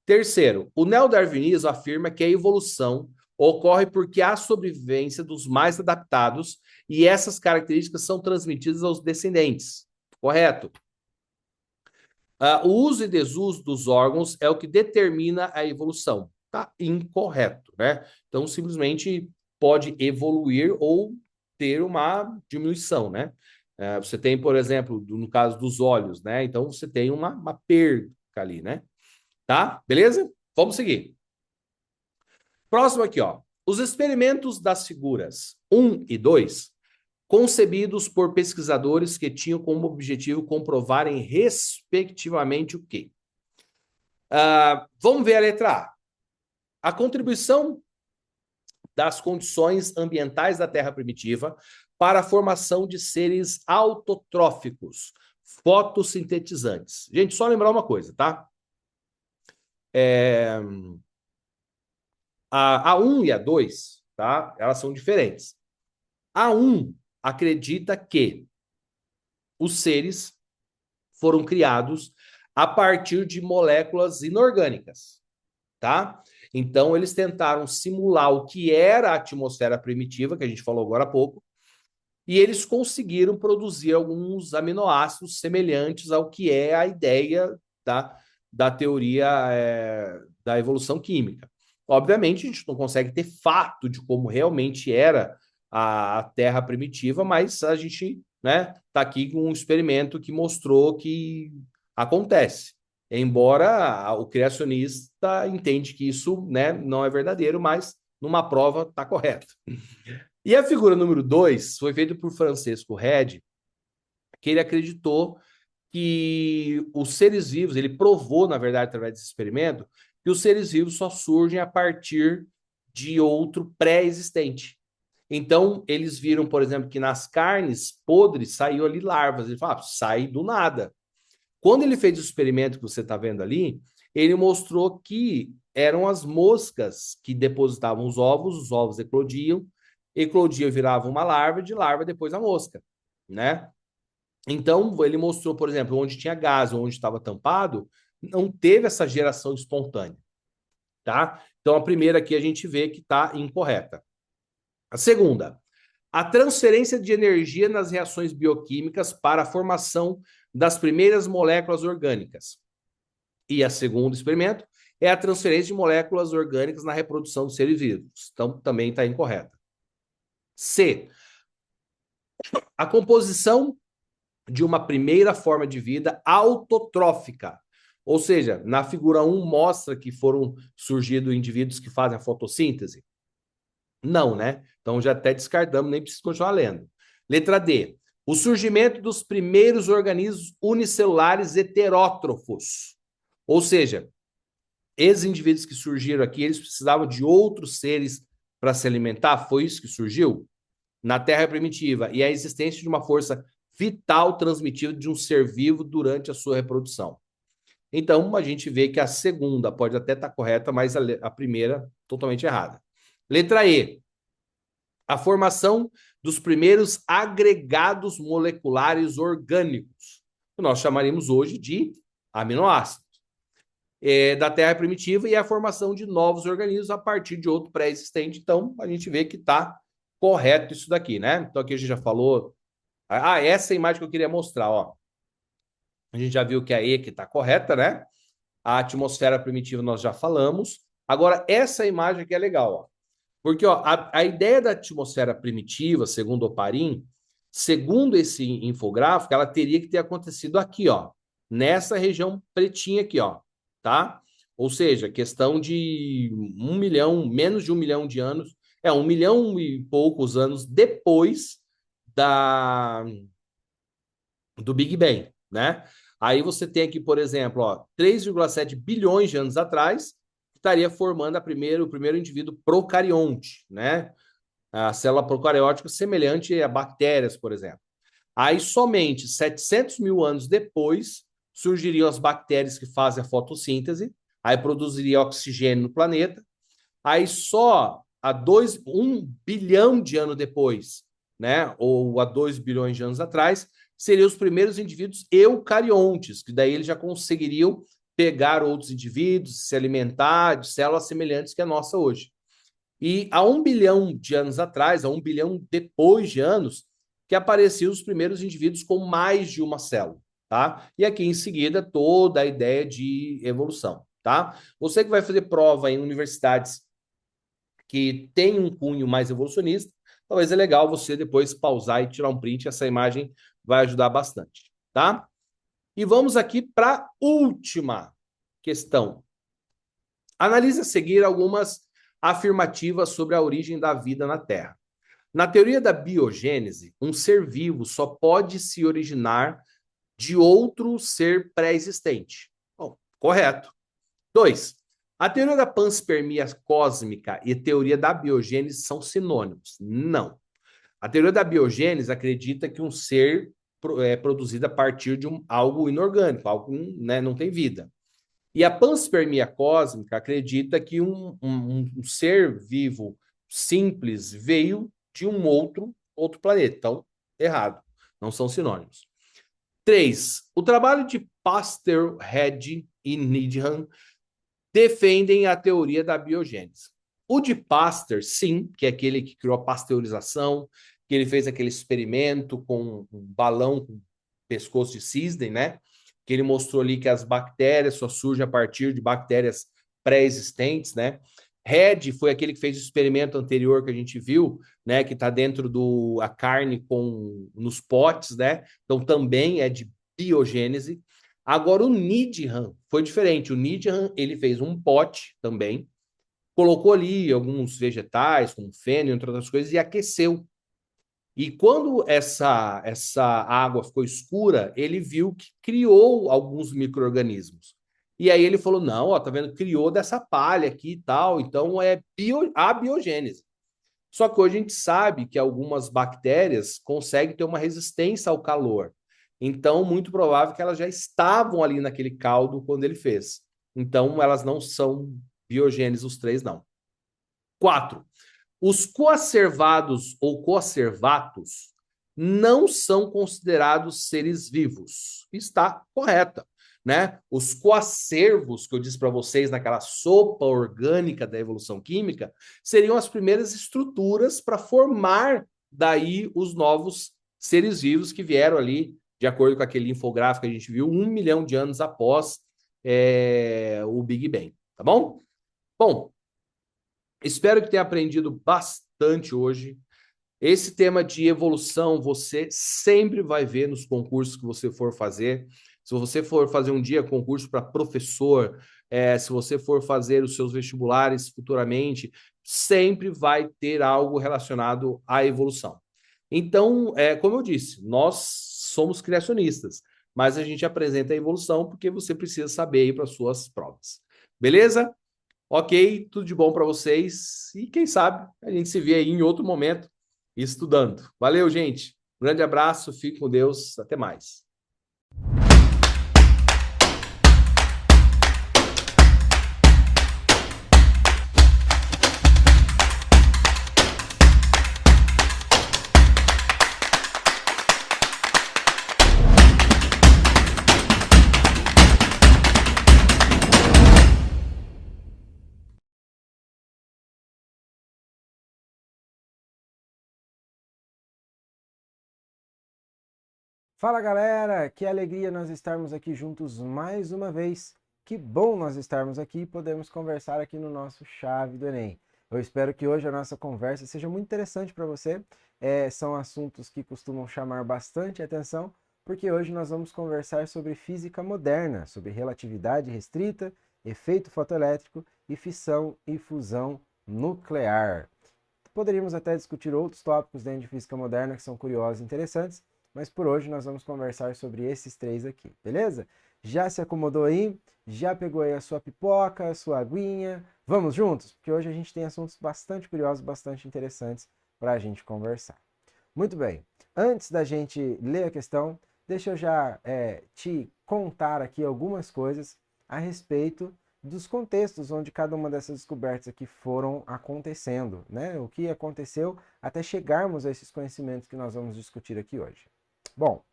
[SPEAKER 2] Terceiro, o neodarwinismo afirma que a evolução ocorre porque há sobrevivência dos mais adaptados e essas características são transmitidas aos descendentes. Correto? O uso e desuso dos órgãos é o que determina a evolução. Tá incorreto, né? Então, simplesmente pode evoluir ou ter uma diminuição, né? Você tem, por exemplo, no caso dos olhos, né? Então, você tem uma perda ali, né? Tá? Beleza? Vamos seguir. Próximo aqui, ó. Os experimentos das figuras 1 e 2, concebidos por pesquisadores que tinham como objetivo comprovarem respectivamente o quê? Vamos ver a letra A. A contribuição das condições ambientais da Terra primitiva para a formação de seres autotróficos, fotossintetizantes. Gente, só lembrar uma coisa, tá? A 1 e a 2, tá? Elas são diferentes. A 1 acredita que os seres foram criados a partir de moléculas inorgânicas, tá? Então, eles tentaram simular o que era a atmosfera primitiva, que a gente falou agora há pouco, e eles conseguiram produzir alguns aminoácidos semelhantes ao que é a ideia da teoria da evolução química. Obviamente, a gente não consegue ter fato de como realmente era a Terra primitiva, mas a gente está aqui com um experimento que mostrou que acontece. Embora o criacionista entende que isso não é verdadeiro, mas numa prova está correto. E a figura número 2 foi feita por Francisco Redi, que ele acreditou que os seres vivos, ele provou, na verdade, através desse experimento, que os seres vivos só surgem a partir de outro pré-existente. Então, eles viram, por exemplo, que nas carnes podres saiu ali larvas. Ele falou, sai do nada. Quando ele fez o experimento que você está vendo ali, ele mostrou que eram as moscas que depositavam os ovos eclodia, virava uma larva, de larva depois a mosca, né? Então, ele mostrou, por exemplo, onde tinha gás, onde estava tampado, não teve essa geração espontânea, tá? Então, a primeira aqui a gente vê que está incorreta. A segunda, a transferência de energia nas reações bioquímicas para a formação das primeiras moléculas orgânicas. E a segundo experimento é a transferência de moléculas orgânicas na reprodução dos seres vivos. Então, também está incorreta. C. A composição de uma primeira forma de vida autotrófica. Ou seja, na figura 1 mostra que foram surgidos indivíduos que fazem a fotossíntese. Não, né? Então já até descartamos, nem preciso continuar lendo. Letra D. O surgimento dos primeiros organismos unicelulares heterótrofos. Ou seja, esses indivíduos que surgiram aqui, eles precisavam de outros seres para se alimentar. Foi isso que surgiu na Terra primitiva. E a existência de uma força vital transmitida de um ser vivo durante a sua reprodução. Então, a gente vê que a segunda pode até estar correta, mas a primeira totalmente errada. Letra E. A formação dos primeiros agregados moleculares orgânicos, que nós chamaríamos hoje de aminoácidos, da Terra primitiva, e a formação de novos organismos a partir de outro pré-existente. Então, a gente vê que está correto isso daqui, né? Então, aqui a gente já falou. Essa é a imagem que eu queria mostrar, ó. A gente já viu que a E que está correta, né? A atmosfera primitiva nós já falamos. Agora, essa imagem aqui é legal, ó. Porque ó, a ideia da atmosfera primitiva, segundo o Oparin, segundo esse infográfico, ela teria que ter acontecido aqui, ó, nessa região pretinha aqui, ó, tá? Ou seja, questão de 1 milhão, menos de 1 milhão de anos, 1 milhão e poucos anos depois do Big Bang, né? Aí você tem aqui, por exemplo, ó, 3,7 bilhões de anos atrás, estaria formando o primeiro indivíduo procarionte, né? A célula procariótica semelhante a bactérias, por exemplo. Aí, somente 700 mil anos depois, surgiriam as bactérias que fazem a fotossíntese, aí produziria oxigênio no planeta. Aí, só 1 bilhão de anos depois, né? Ou há 2 bilhões de anos atrás, seriam os primeiros indivíduos eucariontes, que daí eles já conseguiriam pegar outros indivíduos, se alimentar de células semelhantes que a nossa hoje. E há 1 bilhão de anos atrás, há 1 bilhão depois de anos, que apareciam os primeiros indivíduos com mais de uma célula, tá? E aqui em seguida toda a ideia de evolução, tá? Você que vai fazer prova em universidades que tem um cunho mais evolucionista, talvez é legal você depois pausar e tirar um print, essa imagem vai ajudar bastante, tá? E vamos aqui para a última questão. Analise a seguir algumas afirmativas sobre a origem da vida na Terra. Na teoria da biogênese, um ser vivo só pode se originar de outro ser pré-existente. Bom, correto. 2. A teoria da panspermia cósmica e a teoria da biogênese são sinônimos? Não. A teoria da biogênese acredita que um ser é produzido a partir de algo inorgânico, algo, né, não tem vida. E a panspermia cósmica acredita que um ser vivo simples veio de um outro planeta. Então, errado. Não são sinônimos. 3. O trabalho de Pasteur, Head e Needham defendem a teoria da biogênese. O de Pasteur, sim, que é aquele que criou a pasteurização, que ele fez aquele experimento com um balão com pescoço de cisne, né? Que ele mostrou ali que as bactérias só surgem a partir de bactérias pré-existentes, né? Red foi aquele que fez o experimento anterior que a gente viu, né? Que está dentro a carne nos potes, né? Então também é de biogênese. Agora o Needham foi diferente. O Needham ele fez um pote também, colocou ali alguns vegetais, como feno, entre outras coisas, e aqueceu. E quando essa água ficou escura, ele viu que criou alguns micro-organismos. E aí ele falou: não, ó, tá vendo? Criou dessa palha aqui e tal, então é a biogênese. Só que hoje a gente sabe que algumas bactérias conseguem ter uma resistência ao calor. Então, muito provável que elas já estavam ali naquele caldo quando ele fez. Então, elas não são biogêneses, os três, não. 4. Os coacervados ou coacervatos não são considerados seres vivos. Está correta, né? Os coacervos que eu disse para vocês naquela sopa orgânica da evolução química seriam as primeiras estruturas para formar daí os novos seres vivos que vieram ali, de acordo com aquele infográfico que a gente viu, 1 milhão de anos após o Big Bang, tá bom? Bom, espero que tenha aprendido bastante hoje. Esse tema de evolução você sempre vai ver nos concursos que você for fazer. Se você for fazer um dia concurso para professor, se você for fazer os seus vestibulares futuramente, sempre vai ter algo relacionado à evolução. Então, como eu disse, nós somos criacionistas, mas a gente apresenta a evolução porque você precisa saber aí para suas provas. Beleza? Ok, tudo de bom para vocês e quem sabe a gente se vê aí em outro momento estudando. Valeu, gente. Um grande abraço, fique com Deus, até mais.
[SPEAKER 3] Fala galera, que alegria nós estarmos aqui juntos mais uma vez. Que bom nós estarmos aqui e podemos conversar aqui no nosso Chave do Enem. Eu espero que hoje a nossa conversa seja muito interessante para você. São assuntos que costumam chamar bastante atenção, porque hoje nós vamos conversar sobre física moderna, sobre relatividade restrita, efeito fotoelétrico e fissão e fusão nuclear. Poderíamos até discutir outros tópicos dentro de física moderna que são curiosos e interessantes, mas por hoje nós vamos conversar sobre esses três aqui, beleza? Já se acomodou aí? Já pegou aí a sua pipoca, a sua aguinha? Vamos juntos? Porque hoje a gente tem assuntos bastante curiosos, bastante interessantes para a gente conversar. Muito bem, antes da gente ler a questão, deixa eu já te contar aqui algumas coisas a respeito dos contextos onde cada uma dessas descobertas aqui foram acontecendo, né? O que aconteceu até chegarmos a esses conhecimentos que nós vamos discutir aqui hoje. Bom,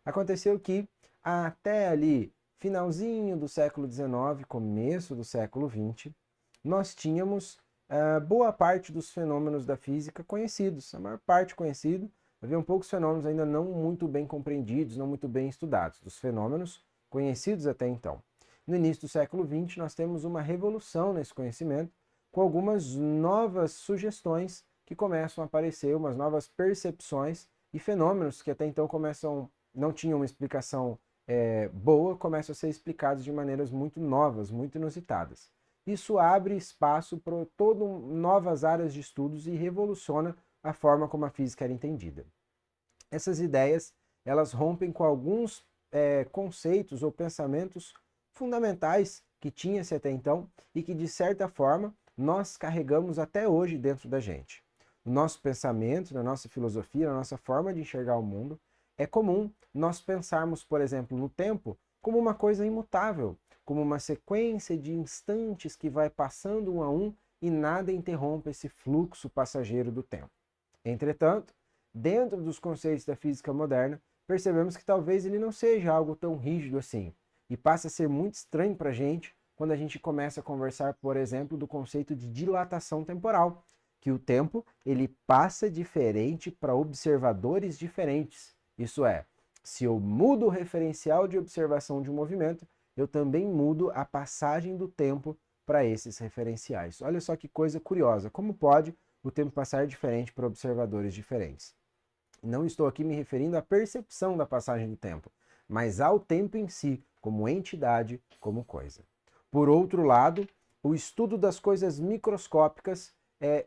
[SPEAKER 3] aconteceu que até ali, finalzinho do século XIX, começo do século XX, nós tínhamos boa parte dos fenômenos da física conhecidos, a maior parte conhecido, haviam poucos fenômenos ainda não muito bem compreendidos, não muito bem estudados, dos fenômenos conhecidos até então. No início do século XX, nós temos uma revolução nesse conhecimento, com algumas novas sugestões que começam a aparecer, umas novas percepções e fenômenos que até então não tinham uma explicação boa, começam a ser explicados de maneiras muito novas, muito inusitadas. Isso abre espaço para novas áreas de estudos e revoluciona a forma como a física era entendida. Essas ideias, elas rompem com alguns conceitos ou pensamentos fundamentais que tinha-se até então e que, de certa forma, nós carregamos até hoje dentro da gente. No nosso pensamento, na nossa filosofia, na nossa forma de enxergar o mundo, é comum nós pensarmos, por exemplo, no tempo como uma coisa imutável, como uma sequência de instantes que vai passando um a um e nada interrompe esse fluxo passageiro do tempo. Entretanto, dentro dos conceitos da física moderna, percebemos que talvez ele não seja algo tão rígido assim, e passa a ser muito estranho para a gente quando a gente começa a conversar, por exemplo, do conceito de dilatação temporal, que o tempo ele passa diferente para observadores diferentes. Isso é, se eu mudo o referencial de observação de um movimento, eu também mudo a passagem do tempo para esses referenciais. Olha só que coisa curiosa, como pode o tempo passar diferente para observadores diferentes? Não estou aqui me referindo à percepção da passagem do tempo, mas ao tempo em si, como entidade, como coisa. Por outro lado, o estudo das coisas microscópicas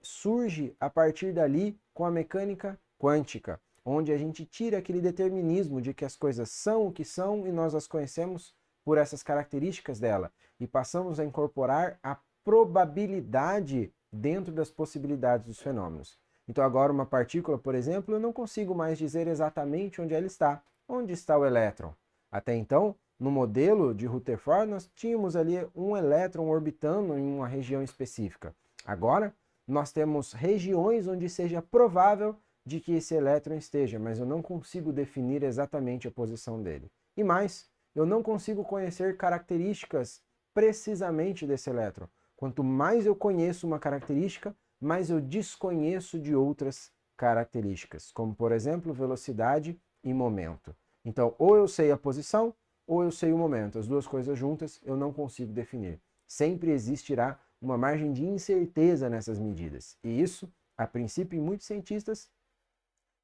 [SPEAKER 3] surge a partir dali com a mecânica quântica, onde a gente tira aquele determinismo de que as coisas são o que são e nós as conhecemos por essas características dela, e passamos a incorporar a probabilidade dentro das possibilidades dos fenômenos. Então agora uma partícula, por exemplo, eu não consigo mais dizer exatamente onde ela está. Onde está o elétron? Até então, no modelo de Rutherford, nós tínhamos ali um elétron orbitando em uma região específica. Agora, nós temos regiões onde seja provável de que esse elétron esteja, mas eu não consigo definir exatamente a posição dele. E mais, eu não consigo conhecer características precisamente desse elétron. Quanto mais eu conheço uma característica, mais eu desconheço de outras características, como por exemplo velocidade e momento. Então, ou eu sei a posição, ou eu sei o momento. As duas coisas juntas eu não consigo definir. Sempre existirá uma margem de incerteza nessas medidas. E isso, a princípio, em muitos cientistas,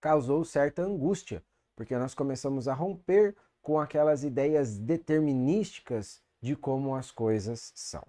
[SPEAKER 3] causou certa angústia, porque nós começamos a romper com aquelas ideias determinísticas de como as coisas são.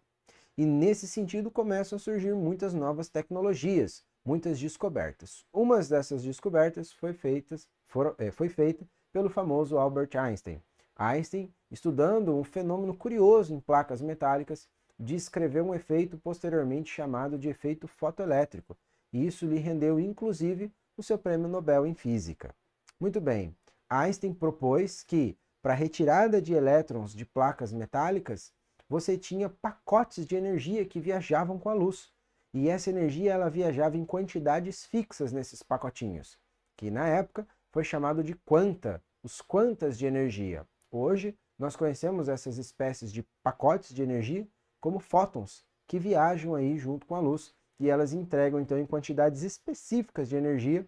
[SPEAKER 3] E nesse sentido começam a surgir muitas novas tecnologias, muitas descobertas. Uma dessas descobertas foi feita pelo famoso Albert Einstein. Einstein, estudando um fenômeno curioso em placas metálicas, descreveu um efeito posteriormente chamado de efeito fotoelétrico, e isso lhe rendeu inclusive o seu prêmio Nobel em Física. Muito bem, Einstein propôs que, para a retirada de elétrons de placas metálicas, você tinha pacotes de energia que viajavam com a luz. E essa energia ela viajava em quantidades fixas nesses pacotinhos, que na época foi chamado de quanta, os quantas de energia. Hoje, nós conhecemos essas espécies de pacotes de energia como fótons, que viajam aí junto com a luz, e elas entregam então em quantidades específicas de energia,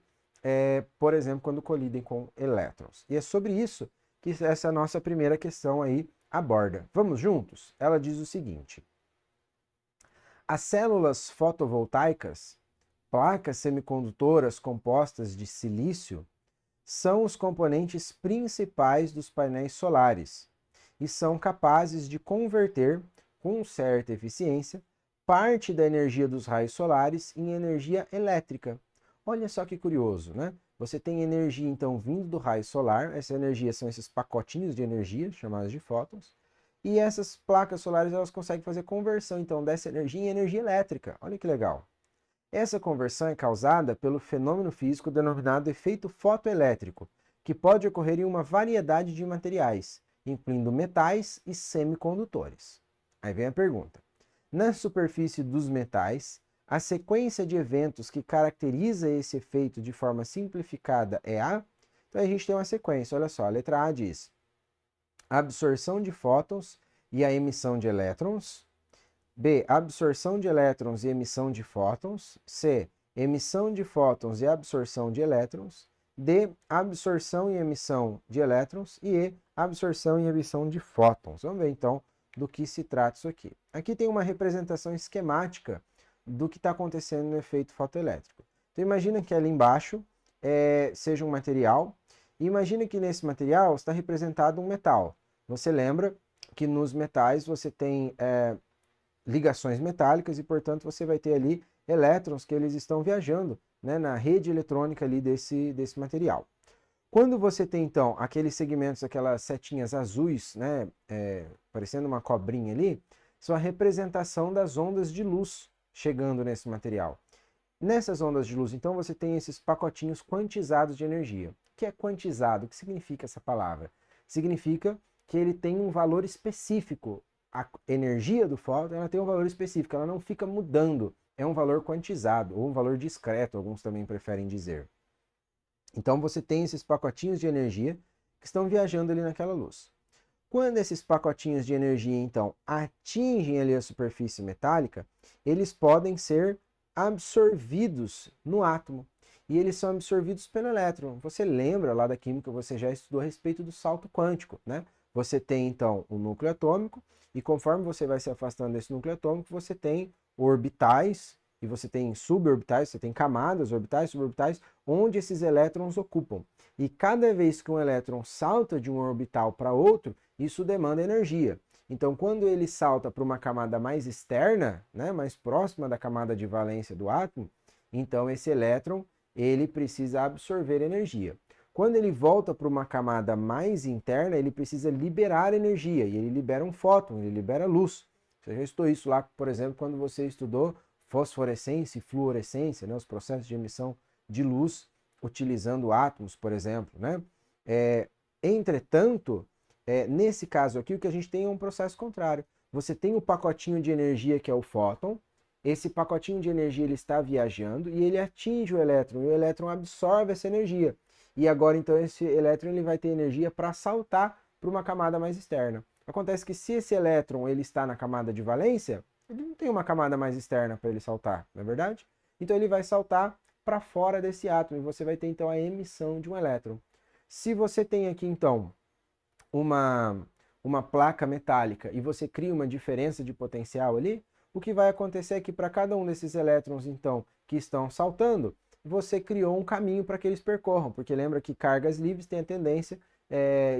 [SPEAKER 3] por exemplo, quando colidem com elétrons. E é sobre isso que essa nossa primeira questão aí aborda. Vamos juntos? Ela diz o seguinte: as células fotovoltaicas, placas semicondutoras compostas de silício, são os componentes principais dos painéis solares e são capazes de converter, com certa eficiência, parte da energia dos raios solares em energia elétrica. Olha só que curioso, né? Você tem energia, então, vindo do raio solar. Essa energia são esses pacotinhos de energia, chamados de fótons. E essas placas solares, elas conseguem fazer conversão, então, dessa energia em energia elétrica. Olha que legal. Essa conversão é causada pelo fenômeno físico denominado efeito fotoelétrico, que pode ocorrer em uma variedade de materiais, incluindo metais e semicondutores. Aí vem a pergunta. Na superfície dos metais, a sequência de eventos que caracteriza esse efeito de forma simplificada é a... Então a gente tem uma sequência, olha só, a letra A diz a absorção de fótons e a emissão de elétrons. B, absorção de elétrons e emissão de fótons. C, emissão de fótons e absorção de elétrons. D, absorção e emissão de elétrons. E E, absorção e emissão de fótons. Vamos ver então do que se trata isso aqui. Aqui tem uma representação esquemática do que está acontecendo no efeito fotoelétrico. Então imagina que ali embaixo seja um material, e imagina que nesse material está representado um metal. Você lembra que nos metais você tem ligações metálicas e, portanto, você vai ter ali elétrons que eles estão viajando, né, na rede eletrônica ali desse material. Quando você tem, então, aqueles segmentos, aquelas setinhas azuis, né, parecendo uma cobrinha ali, são a representação das ondas de luz chegando nesse material. Nessas ondas de luz, então, você tem esses pacotinhos quantizados de energia. O que é quantizado? O que significa essa palavra? Significa que ele tem um valor específico. A energia do fóton, ela tem um valor específico, ela não fica mudando. É um valor quantizado, ou um valor discreto, alguns também preferem dizer. Então, você tem esses pacotinhos de energia que estão viajando ali naquela luz. Quando esses pacotinhos de energia, então, atingem ali a superfície metálica, eles podem ser absorvidos no átomo. E eles são absorvidos pelo elétron. Você lembra lá da química, você já estudou a respeito do salto quântico, né? Você tem, então, o núcleo atômico, e conforme você vai se afastando desse núcleo atômico, você tem orbitais, e você tem suborbitais, você tem camadas orbitais, suborbitais, onde esses elétrons ocupam. E cada vez que um elétron salta de um orbital para outro, isso demanda energia. Então, quando ele salta para uma camada mais externa, né, mais próxima da camada de valência do átomo, então esse elétron ele precisa absorver energia. Quando ele volta para uma camada mais interna, ele precisa liberar energia, e ele libera um fóton, ele libera luz. Você já estudou isso lá, por exemplo, quando você estudou fosforescência e fluorescência, né, os processos de emissão de luz utilizando átomos, por exemplo, né? Entretanto, nesse caso aqui, o que a gente tem é um processo contrário. Você tem o pacotinho de energia que é o fóton, esse pacotinho de energia ele está viajando e ele atinge o elétron, e o elétron absorve essa energia. E agora, então, esse elétron ele vai ter energia para saltar para uma camada mais externa. Acontece que se esse elétron ele está na camada de valência, ele não tem uma camada mais externa para ele saltar, não é verdade? Então ele vai saltar para fora desse átomo e você vai ter, então, a emissão de um elétron. Se você tem aqui, então, uma placa metálica e você cria uma diferença de potencial ali, o que vai acontecer é que para cada um desses elétrons, então, que estão saltando, você criou um caminho para que eles percorram, porque lembra que cargas livres têm a tendência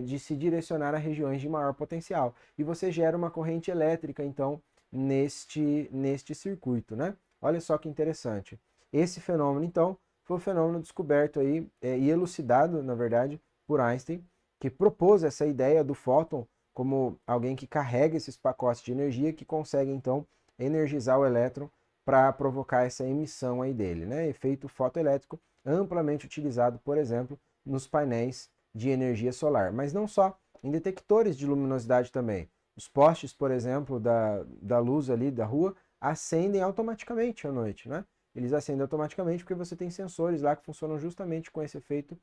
[SPEAKER 3] de se direcionar a regiões de maior potencial. E você gera uma corrente elétrica, então, neste circuito, né? Olha só que interessante. Esse fenômeno, então, foi um fenômeno descoberto aí, e elucidado, na verdade, por Einstein, que propôs essa ideia do fóton como alguém que carrega esses pacotes de energia que consegue, então, energizar o elétron para provocar essa emissão aí dele, né? Efeito fotoelétrico amplamente utilizado, por exemplo, nos painéis de energia solar. Mas não só, em detectores de luminosidade também. Os postes, por exemplo, da luz ali da rua, acendem automaticamente à noite, né? Eles acendem automaticamente porque você tem sensores lá que funcionam justamente com esse efeito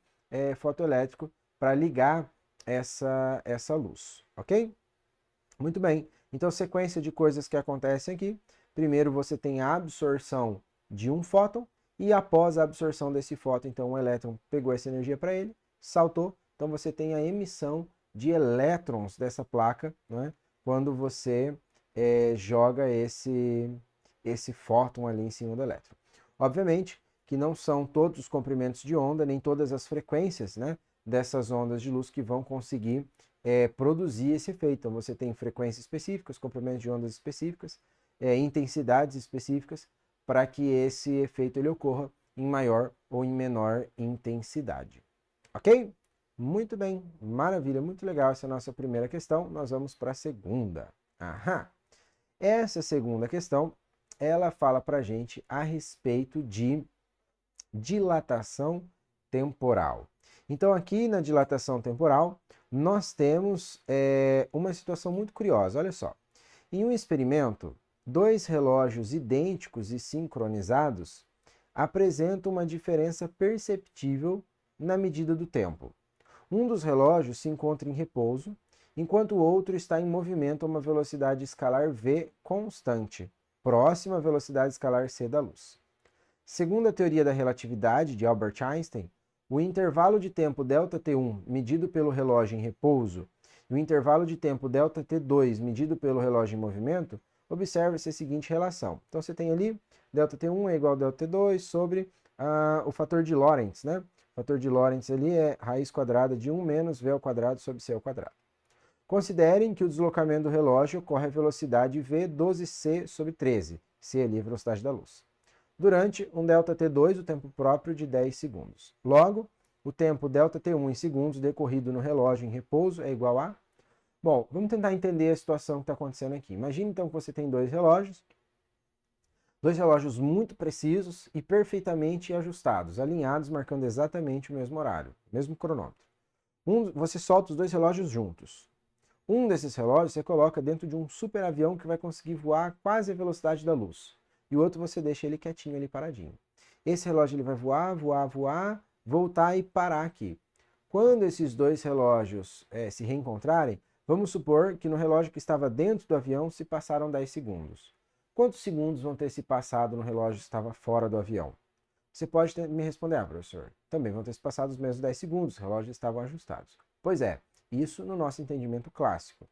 [SPEAKER 3] fotoelétrico para ligar essa luz, ok? Muito bem, então sequência de coisas que acontecem aqui. Primeiro você tem a absorção de um fóton e após a absorção desse fóton, então o elétron pegou essa energia para ele, saltou, então você tem a emissão de elétrons dessa placa, não é? Quando você joga esse fóton ali em cima do elétron. Obviamente que não são todos os comprimentos de onda, nem todas as frequências, né, dessas ondas de luz que vão conseguir produzir esse efeito. Então você tem frequências específicas, comprimentos de ondas específicas, intensidades específicas, para que esse efeito ele ocorra em maior ou em menor intensidade. Ok? Muito bem, maravilha, muito legal essa nossa primeira questão. Nós vamos para a segunda. Aham. Essa segunda questão, ela fala para a gente a respeito de dilatação temporal. Então aqui na dilatação temporal, nós temos uma situação muito curiosa, olha só. Em um experimento, dois relógios idênticos e sincronizados apresentam uma diferença perceptível na medida do tempo. Um dos relógios se encontra em repouso, enquanto o outro está em movimento a uma velocidade escalar v constante, próxima à velocidade escalar c da luz. Segundo a teoria da relatividade de Albert Einstein, o intervalo de tempo ΔT1 medido pelo relógio em repouso e o intervalo de tempo ΔT2 medido pelo relógio em movimento, observa-se a seguinte relação. Então você tem ali ΔT1 é igual a ΔT2 sobre o fator de Lorentz, né? O fator de Lorentz ali é raiz quadrada de 1 menos v ao quadrado sobre c ao quadrado. Considerem que o deslocamento do relógio ocorre a velocidade v 12c sobre 13, c ali é a velocidade da luz, durante um ΔT2, o tempo próprio de 10 segundos. Logo, o tempo ΔT1 em segundos decorrido no relógio em repouso é igual a Bom, vamos tentar entender a situação que está acontecendo aqui. Imagine então que você tem dois relógios muito precisos e perfeitamente ajustados, alinhados, marcando exatamente o mesmo horário, mesmo cronômetro. Você solta os dois relógios juntos. Um desses relógios você coloca dentro de um super avião que vai conseguir voar quase a velocidade da luz. E o outro você deixa ele quietinho ali, paradinho. Esse relógio ele vai voar, voar, voar, voltar e parar aqui. Quando esses dois relógios se reencontrarem, vamos supor que no relógio que estava dentro do avião se passaram 10 segundos. Quantos segundos vão ter se passado no relógio que estava fora do avião? Você pode me responder, professor, também vão ter se passado os mesmos 10 segundos, os relógios estavam ajustados. Pois é, isso no nosso entendimento clássico.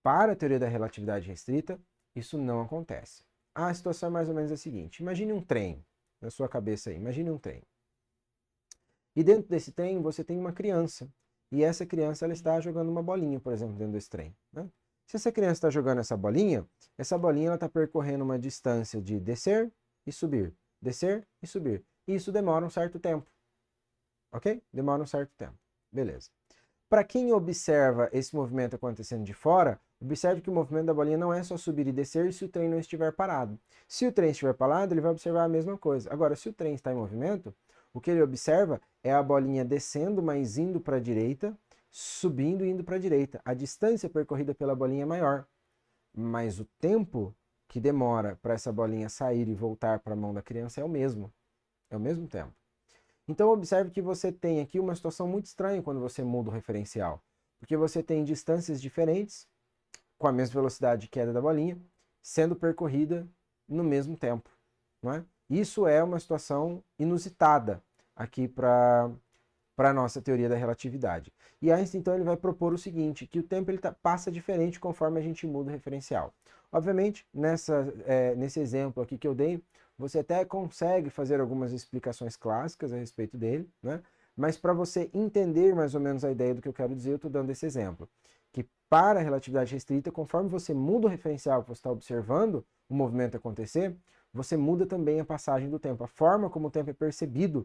[SPEAKER 3] Para a teoria da relatividade restrita, isso não acontece. A situação é mais ou menos a seguinte: imagine um trem, na sua cabeça aí, imagine um trem. E dentro desse trem você tem uma criança, e essa criança ela está jogando uma bolinha, por exemplo, dentro desse trem, né? Se essa criança está jogando essa bolinha ela está percorrendo uma distância de descer e subir, descer e subir. E isso demora um certo tempo, ok? Demora um certo tempo, beleza. Para quem observa esse movimento acontecendo de fora, observe que o movimento da bolinha não é só subir e descer se o trem não estiver parado. Se o trem estiver parado, ele vai observar a mesma coisa. Agora, se o trem está em movimento, o que ele observa é a bolinha descendo, mas indo para a direita, subindo e indo para a direita. A distância percorrida pela bolinha é maior, mas o tempo que demora para essa bolinha sair e voltar para a mão da criança é o mesmo tempo. Então observe que você tem aqui uma situação muito estranha quando você muda o referencial, porque você tem distâncias diferentes, com a mesma velocidade de queda da bolinha, sendo percorrida no mesmo tempo, não é? Isso é uma situação inusitada aqui para a nossa teoria da relatividade. E Einstein, então, ele vai propor o seguinte, que o tempo passa diferente conforme a gente muda o referencial. Obviamente, nesse exemplo aqui que eu dei, você até consegue fazer algumas explicações clássicas a respeito dele, né? Mas para você entender mais ou menos a ideia do que eu quero dizer, eu estou dando esse exemplo. Que para a relatividade restrita, conforme você muda o referencial que você está observando o movimento acontecer, você muda também a passagem do tempo. A forma como o tempo é percebido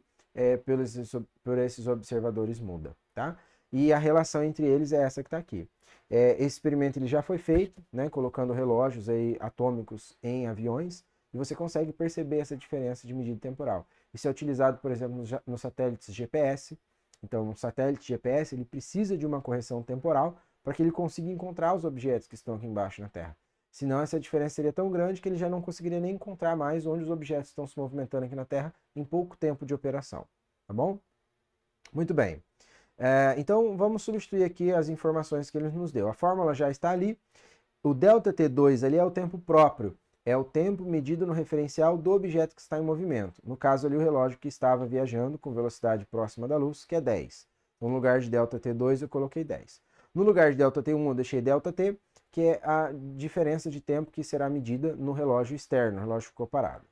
[SPEAKER 3] por esses observadores muda, tá? E a relação entre eles é essa que está aqui. Esse experimento ele já foi feito, né, colocando relógios aí atômicos em aviões, e você consegue perceber essa diferença de medida temporal. Isso é utilizado, por exemplo, nos satélites GPS. Então, um satélite GPS ele precisa de uma correção temporal para que ele consiga encontrar os objetos que estão aqui embaixo na Terra. Senão essa diferença seria tão grande que ele já não conseguiria nem encontrar mais onde os objetos estão se movimentando aqui na Terra em pouco tempo de operação. Tá bom? Muito bem. Então vamos substituir aqui as informações que ele nos deu. A fórmula já está ali. O ΔT2 ali é o tempo próprio. É o tempo medido no referencial do objeto que está em movimento. No caso ali o relógio que estava viajando com velocidade próxima da luz, que é 10. Então, no lugar de ΔT2 eu coloquei 10. No lugar de ΔT1 eu deixei ΔT, que é a diferença de tempo que será medida no relógio externo, o relógio ficou parado.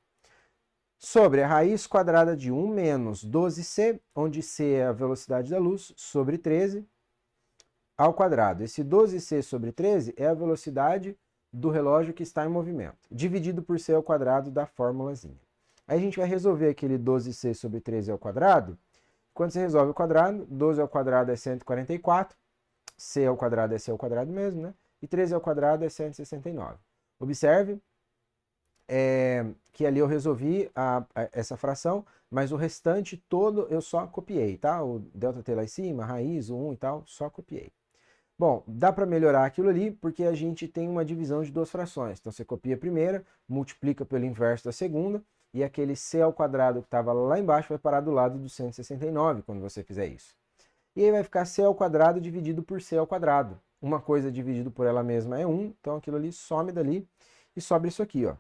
[SPEAKER 3] Sobre a raiz quadrada de 1 menos 12c, onde c é a velocidade da luz, sobre 13 ao quadrado. Esse 12c sobre 13 é a velocidade do relógio que está em movimento, dividido por c ao quadrado da fórmulazinha. Aí a gente vai resolver aquele 12c sobre 13 ao quadrado. Quando você resolve o quadrado, 12 ao quadrado é 144, c ao quadrado é c ao quadrado mesmo, né? E 13 ao quadrado é 169. Observe que ali eu resolvi essa fração, mas o restante todo eu só copiei, tá? O ΔT lá em cima, a raiz, o 1 e tal, só copiei. Bom, dá para melhorar aquilo ali porque a gente tem uma divisão de duas frações. Então você copia a primeira, multiplica pelo inverso da segunda, e aquele c ao quadrado que estava lá embaixo vai parar do lado do 169 quando você fizer isso. E aí vai ficar c ao quadrado dividido por c ao quadrado. Uma coisa dividido por ela mesma é 1, então aquilo ali some dali e sobra isso aqui, ó.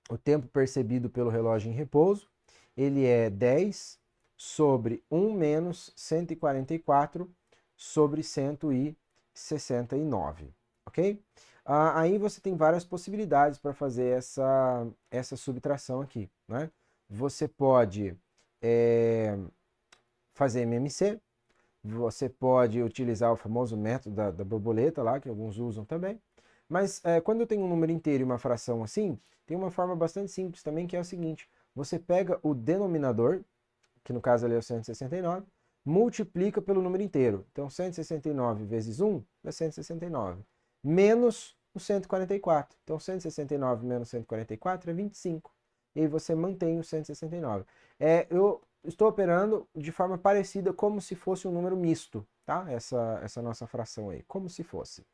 [SPEAKER 3] O tempo percebido pelo relógio em repouso, ele é 10 sobre 1 menos 144 sobre 169, ok? Aí você tem várias possibilidades para fazer essa subtração aqui, né? Você pode fazer MMC, você pode utilizar o famoso método da borboleta lá, que alguns usam também. Mas quando eu tenho um número inteiro e uma fração assim, tem uma forma bastante simples também, que é o seguinte. Você pega o denominador, que no caso ali é o 169, multiplica pelo número inteiro. Então, 169 vezes 1 é 169. Menos o 144. Então, 169 menos 144 é 25. E aí você mantém o 169. Eu estou operando de forma parecida, como se fosse um número misto, tá? Essa nossa fração aí, como se fosse.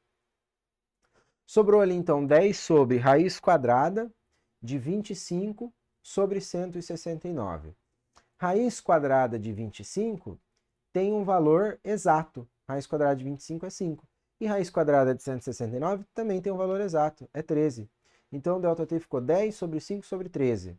[SPEAKER 3] Sobrou ali, então, 10 sobre raiz quadrada de 25 sobre 169. Raiz quadrada de 25 tem um valor exato. Raiz quadrada de 25 é 5. E raiz quadrada de 169 também tem um valor exato, é 13. Então, o ΔT ficou 10 sobre 5 sobre 13.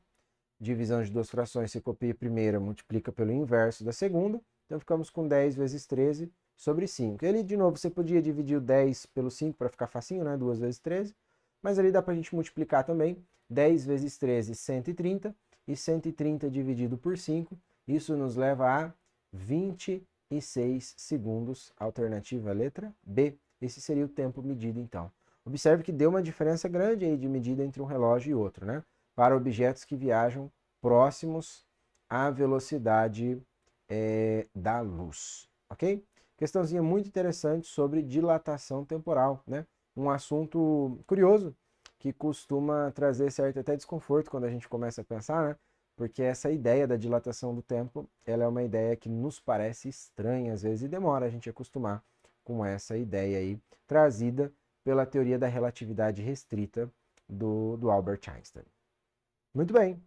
[SPEAKER 3] Divisão de duas frações, você copia a primeira, multiplica pelo inverso da segunda. Então, ficamos com 10 vezes 13 sobre 5. Ele, de novo, você podia dividir o 10 pelo 5 para ficar facinho, né? 2 vezes 13. Mas ali dá para a gente multiplicar também. 10 vezes 13, 130. E 130 dividido por 5, isso nos leva a 26 segundos. Alternativa letra B. Esse seria o tempo medido, então. Observe que deu uma diferença grande aí de medida entre um relógio e outro, né? Para objetos que viajam próximos à velocidade da luz, ok? Questãozinha muito interessante sobre dilatação temporal, né? Um assunto curioso que costuma trazer certo até desconforto quando a gente começa a pensar, né? Porque essa ideia da dilatação do tempo, ela é uma ideia que nos parece estranha às vezes e demora a gente acostumar com essa ideia aí, trazida pela teoria da relatividade restrita do Albert Einstein. Muito bem,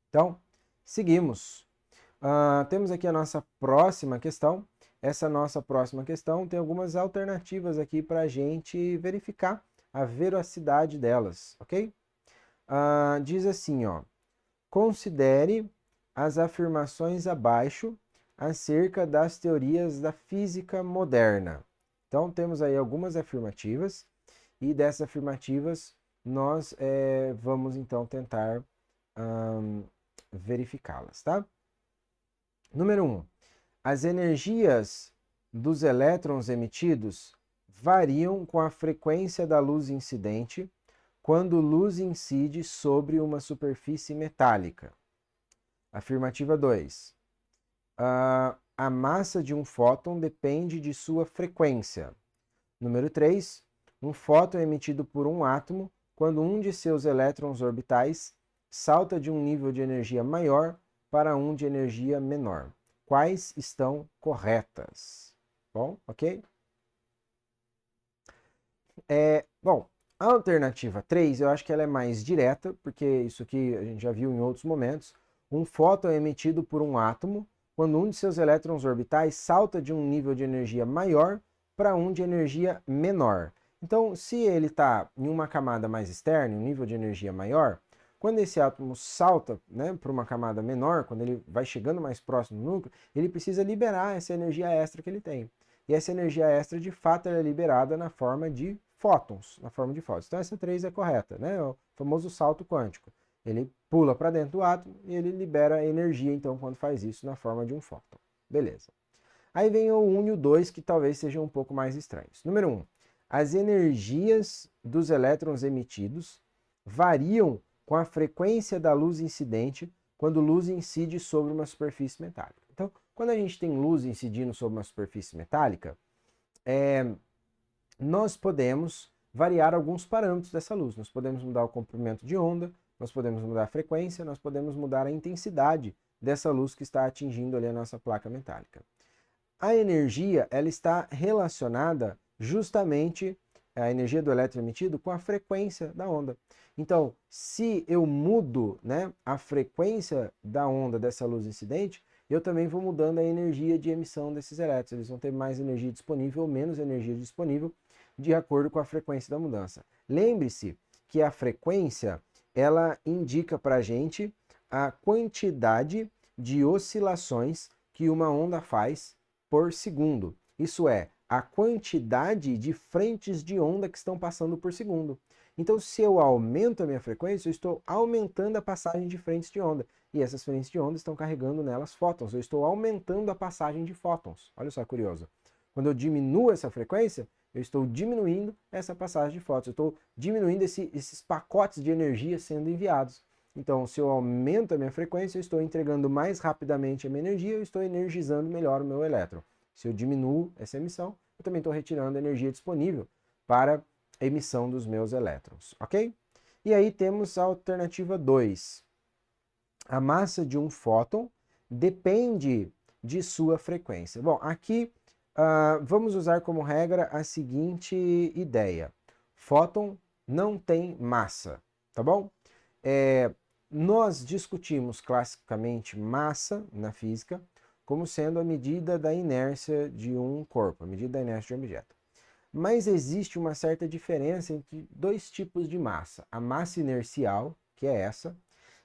[SPEAKER 3] então seguimos. Temos aqui a nossa próxima questão. Essa nossa próxima questão tem algumas alternativas aqui para a gente verificar a veracidade delas, ok? Diz assim, ó, considere as afirmações abaixo acerca das teorias da física moderna. Então, temos aí algumas afirmativas, e dessas afirmativas nós vamos então tentar verificá-las, tá? Número 1. As energias dos elétrons emitidos variam com a frequência da luz incidente quando luz incide sobre uma superfície metálica. Afirmativa 2. A massa de um fóton depende de sua frequência. Número 3. Um fóton é emitido por um átomo quando um de seus elétrons orbitais salta de um nível de energia maior para um de energia menor. Quais estão corretas? Bom, ok? Bom, a alternativa 3, eu acho que ela é mais direta, porque isso aqui a gente já viu em outros momentos. Um fóton é emitido por um átomo quando um de seus elétrons orbitais salta de um nível de energia maior para um de energia menor. Então, se ele está em uma camada mais externa, um nível de energia maior, quando esse átomo salta, né, para uma camada menor, quando ele vai chegando mais próximo do núcleo, ele precisa liberar essa energia extra que ele tem. E essa energia extra, de fato, ela é liberada na forma de fótons, Então, essa 3 é correta, né? O famoso salto quântico. Ele pula para dentro do átomo e ele libera energia, então, quando faz isso, na forma de um fóton. Beleza. Aí vem o 1 e o 2, que talvez sejam um pouco mais estranhos. Número 1. As energias dos elétrons emitidos variam com a frequência da luz incidente quando luz incide sobre uma superfície metálica. Então, quando a gente tem luz incidindo sobre uma superfície metálica, nós podemos variar alguns parâmetros dessa luz. Nós podemos mudar o comprimento de onda, nós podemos mudar a frequência, nós podemos mudar a intensidade dessa luz que está atingindo ali a nossa placa metálica. A energia, ela está relacionada justamente, a energia do elétron emitido, com a frequência da onda. Então, se eu mudo, né, a frequência da onda dessa luz incidente, eu também vou mudando a energia de emissão desses elétrons. Eles vão ter mais energia disponível ou menos energia disponível de acordo com a frequência da mudança. Lembre-se que a frequência, ela indica para a gente a quantidade de oscilações que uma onda faz por segundo. Isso é, a quantidade de frentes de onda que estão passando por segundo. Então, se eu aumento a minha frequência, eu estou aumentando a passagem de frentes de onda. E essas frentes de onda estão carregando nelas fótons. Eu estou aumentando a passagem de fótons. Olha só, curioso. Quando eu diminuo essa frequência, eu estou diminuindo essa passagem de fótons. Eu estou diminuindo esses pacotes de energia sendo enviados. Então, se eu aumento a minha frequência, eu estou entregando mais rapidamente a minha energia, eu estou energizando melhor o meu elétron. Se eu diminuo essa emissão, eu também estou retirando a energia disponível para a emissão dos meus elétrons, ok? E aí temos a alternativa 2. A massa de um fóton depende de sua frequência. Bom, aqui vamos usar como regra a seguinte ideia. Fóton não tem massa, tá bom? Nós discutimos classicamente massa na física como sendo a medida da inércia de um corpo, a medida da inércia de um objeto. Mas existe uma certa diferença entre dois tipos de massa. A massa inercial, que é essa,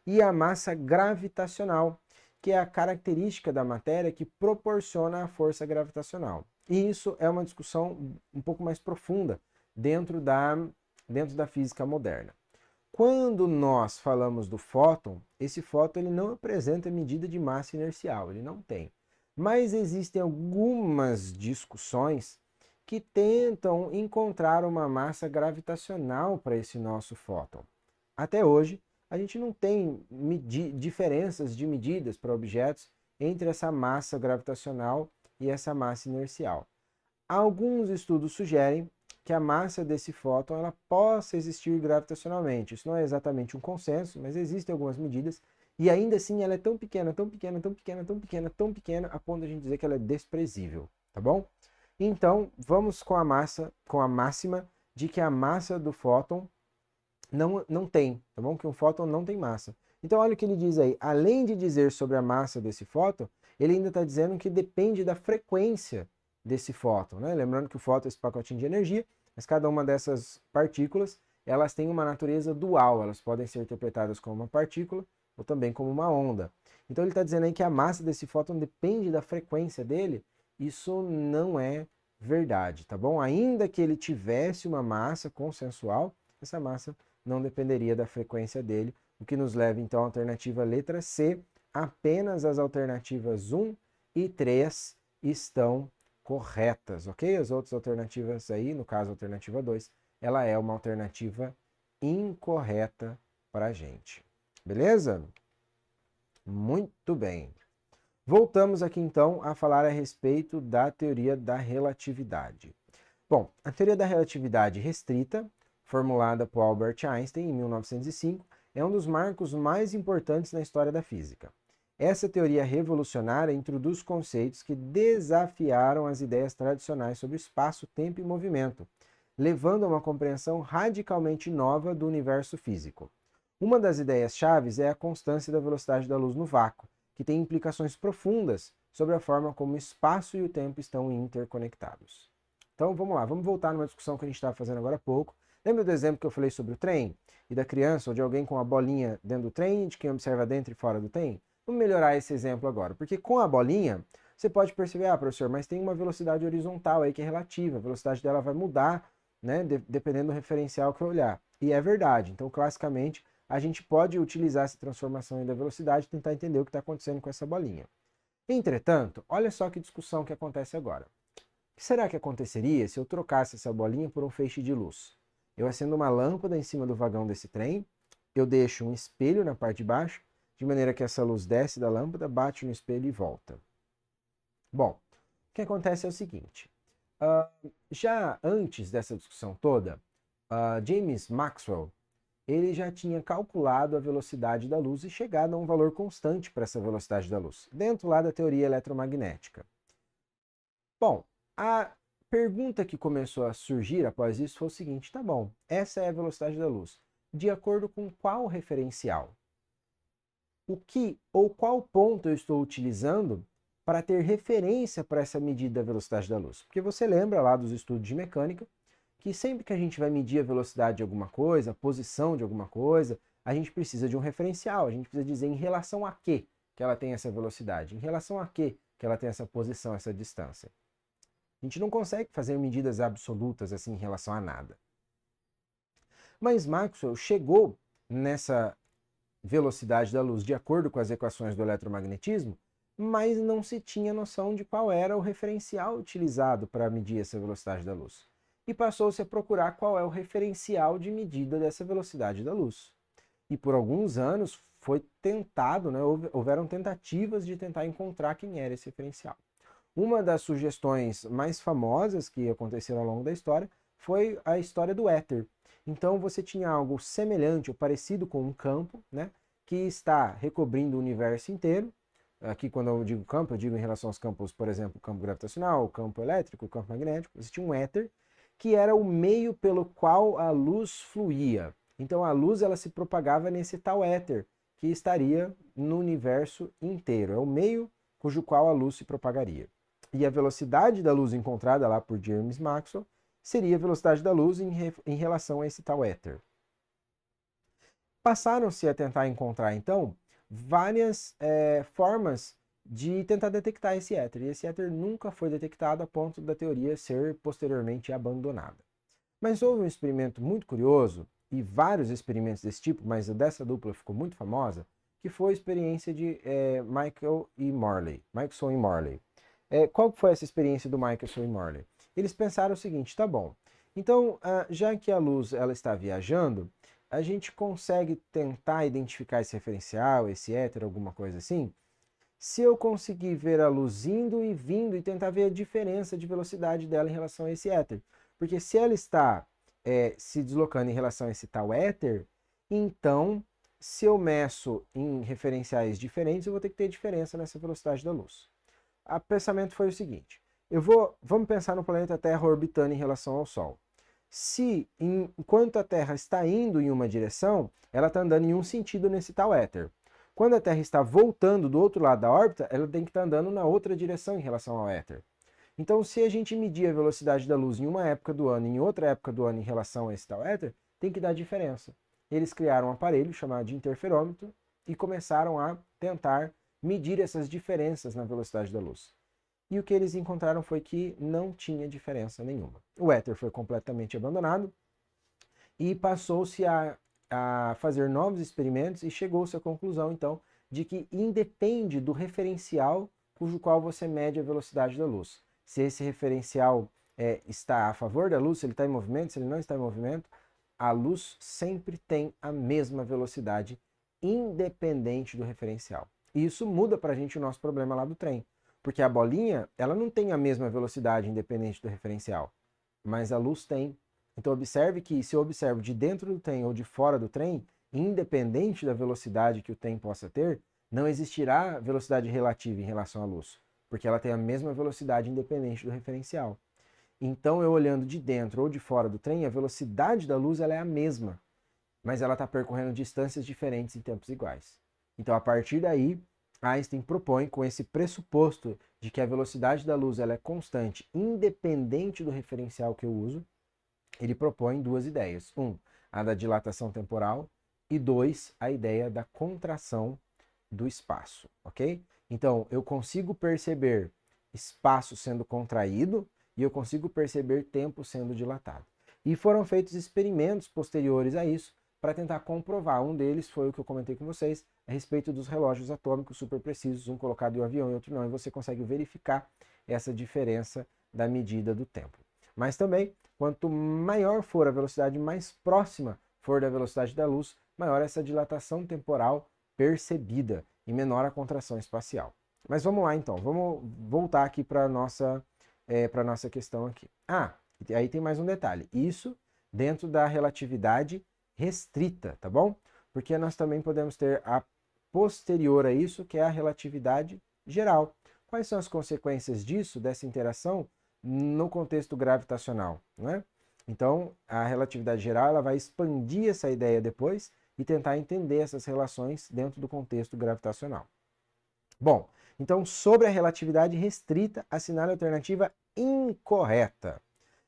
[SPEAKER 3] e a massa gravitacional, que é a característica da matéria que proporciona a força gravitacional. E isso é uma discussão um pouco mais profunda dentro da física moderna. Quando nós falamos do fóton, esse fóton ele não apresenta medida de massa inercial, ele não tem. Mas existem algumas discussões que tentam encontrar uma massa gravitacional para esse nosso fóton. Até hoje, a gente não tem diferenças de medidas para objetos entre essa massa gravitacional e essa massa inercial. Alguns estudos sugerem que a massa desse fóton ela possa existir gravitacionalmente. Isso não é exatamente um consenso, mas existem algumas medidas e ainda assim ela é tão pequena, tão pequena, tão pequena, tão pequena, tão pequena, a ponto de a gente dizer que ela é desprezível, tá bom? Então, vamos com a máxima de que a massa do fóton não tem, tá bom? Que um fóton não tem massa. Então, olha o que ele diz aí. Além de dizer sobre a massa desse fóton, ele ainda está dizendo que depende da frequência desse fóton, né? Lembrando que o fóton é esse pacotinho de energia, mas cada uma dessas partículas, elas têm uma natureza dual, elas podem ser interpretadas como uma partícula ou também como uma onda. Então ele está dizendo aí que a massa desse fóton depende da frequência dele. Isso não é verdade, tá bom? Ainda que ele tivesse uma massa consensual, essa massa não dependeria da frequência dele, o que nos leva então à alternativa letra C. Apenas as alternativas 1 e 3 estão corretas, ok? As outras alternativas aí, no caso a alternativa 2, ela é uma alternativa incorreta para a gente. Beleza? Muito bem. Voltamos aqui então a falar a respeito da teoria da relatividade. Bom, a teoria da relatividade restrita, formulada por Albert Einstein em 1905, é um dos marcos mais importantes na história da física. Essa teoria revolucionária introduz conceitos que desafiaram as ideias tradicionais sobre espaço, tempo e movimento, levando a uma compreensão radicalmente nova do universo físico. Uma das ideias-chave é a constância da velocidade da luz no vácuo, que tem implicações profundas sobre a forma como o espaço e o tempo estão interconectados. Então vamos lá, vamos voltar numa discussão que a gente estava fazendo agora há pouco. Lembra do exemplo que eu falei sobre o trem? E da criança ou de alguém com a bolinha dentro do trem, de quem observa dentro e fora do trem? Vamos melhorar esse exemplo agora, porque com a bolinha, você pode perceber, professor, mas tem uma velocidade horizontal aí que é relativa, a velocidade dela vai mudar, né, dependendo do referencial que eu olhar. E é verdade, então classicamente a gente pode utilizar essa transformação aí da velocidade e tentar entender o que está acontecendo com essa bolinha. Entretanto, olha só que discussão que acontece agora. O que será que aconteceria se eu trocasse essa bolinha por um feixe de luz? Eu acendo uma lâmpada em cima do vagão desse trem, eu deixo um espelho na parte de baixo, de maneira que essa luz desce da lâmpada, bate no espelho e volta. Bom, o que acontece é o seguinte, já antes dessa discussão toda, James Maxwell, ele já tinha calculado a velocidade da luz e chegado a um valor constante para essa velocidade da luz, dentro lá da teoria eletromagnética. Bom, a pergunta que começou a surgir após isso foi o seguinte, tá bom, essa é a velocidade da luz, de acordo com qual referencial? O que ou qual ponto eu estou utilizando para ter referência para essa medida da velocidade da luz? Porque você lembra lá dos estudos de mecânica, que sempre que a gente vai medir a velocidade de alguma coisa, a posição de alguma coisa, a gente precisa de um referencial, a gente precisa dizer em relação a que ela tem essa velocidade, em relação a que ela tem essa posição, essa distância. A gente não consegue fazer medidas absolutas assim em relação a nada. Mas Maxwell chegou nessa velocidade da luz de acordo com as equações do eletromagnetismo, mas não se tinha noção de qual era o referencial utilizado para medir essa velocidade da luz. E passou-se a procurar qual é o referencial de medida dessa velocidade da luz. E por alguns anos foi tentado, né, houveram tentativas de tentar encontrar quem era esse referencial. Uma das sugestões mais famosas que aconteceram ao longo da história foi a história do éter. Então você tinha algo semelhante ou parecido com um campo, né, que está recobrindo o universo inteiro. Aqui, quando eu digo campo, eu digo em relação aos campos, por exemplo, o campo gravitacional, o campo elétrico, o campo magnético. Existia um éter que era o meio pelo qual a luz fluía. Então a luz ela se propagava nesse tal éter que estaria no universo inteiro. É o meio cujo qual a luz se propagaria. E a velocidade da luz encontrada lá por James Maxwell seria a velocidade da luz em relação a esse tal éter. Passaram-se a tentar encontrar, então, várias formas de tentar detectar esse éter. E esse éter nunca foi detectado a ponto da teoria ser posteriormente abandonada. Mas houve um experimento muito curioso, e vários experimentos desse tipo, mas dessa dupla ficou muito famosa, que foi a experiência de Michelson e Morley. Qual foi essa experiência do Michelson e Morley? Eles pensaram o seguinte, tá bom, então já que a luz ela está viajando, a gente consegue tentar identificar esse referencial, esse éter, alguma coisa assim? Se eu conseguir ver a luz indo e vindo e tentar ver a diferença de velocidade dela em relação a esse éter. Porque se ela está se deslocando em relação a esse tal éter, então, se eu meço em referenciais diferentes, eu vou ter que ter diferença nessa velocidade da luz. O pensamento foi o seguinte, vamos pensar no planeta Terra orbitando em relação ao Sol. Se, enquanto a Terra está indo em uma direção, ela está andando em um sentido nesse tal éter. Quando a Terra está voltando do outro lado da órbita, ela tem que estar andando na outra direção em relação ao éter. Então, se a gente medir a velocidade da luz em uma época do ano e em outra época do ano em relação a esse tal éter, tem que dar diferença. Eles criaram um aparelho chamado de interferômetro e começaram a tentar medir essas diferenças na velocidade da luz. E o que eles encontraram foi que não tinha diferença nenhuma. O éter foi completamente abandonado e passou-se a fazer novos experimentos e chegou-se à conclusão, então, de que independe do referencial cujo qual você mede a velocidade da luz. Se esse referencial está a favor da luz, se ele está em movimento, se ele não está em movimento, a luz sempre tem a mesma velocidade, independente do referencial. E isso muda para a gente o nosso problema lá do trem. Porque a bolinha, ela não tem a mesma velocidade independente do referencial, mas a luz tem. Então observe que se eu observo de dentro do trem ou de fora do trem, independente da velocidade que o trem possa ter, não existirá velocidade relativa em relação à luz, porque ela tem a mesma velocidade independente do referencial. Então eu olhando de dentro ou de fora do trem, a velocidade da luz ela é a mesma, mas ela está percorrendo distâncias diferentes em tempos iguais. Então a partir daí, Einstein propõe, com esse pressuposto de que a velocidade da luz ela é constante, independente do referencial que eu uso, ele propõe duas ideias. A da dilatação temporal e 2, a ideia da contração do espaço, ok? Então, eu consigo perceber espaço sendo contraído e eu consigo perceber tempo sendo dilatado. E foram feitos experimentos posteriores a isso para tentar comprovar. Um deles foi o que eu comentei com vocês a respeito dos relógios atômicos super precisos, um colocado em um avião e outro não, e você consegue verificar essa diferença da medida do tempo. Mas também, quanto maior for a velocidade, mais próxima for da velocidade da luz, maior essa dilatação temporal percebida e menor a contração espacial. Mas vamos lá então, vamos voltar aqui para a nossa questão aqui. Aí tem mais um detalhe, isso dentro da relatividade restrita, tá bom? Porque nós também podemos ter a posterior a isso, que é a relatividade geral. Quais são as consequências disso, dessa interação, no contexto gravitacional, né? Então, a relatividade geral ela vai expandir essa ideia depois e tentar entender essas relações dentro do contexto gravitacional. Bom, então, sobre a relatividade restrita, assinale a alternativa incorreta.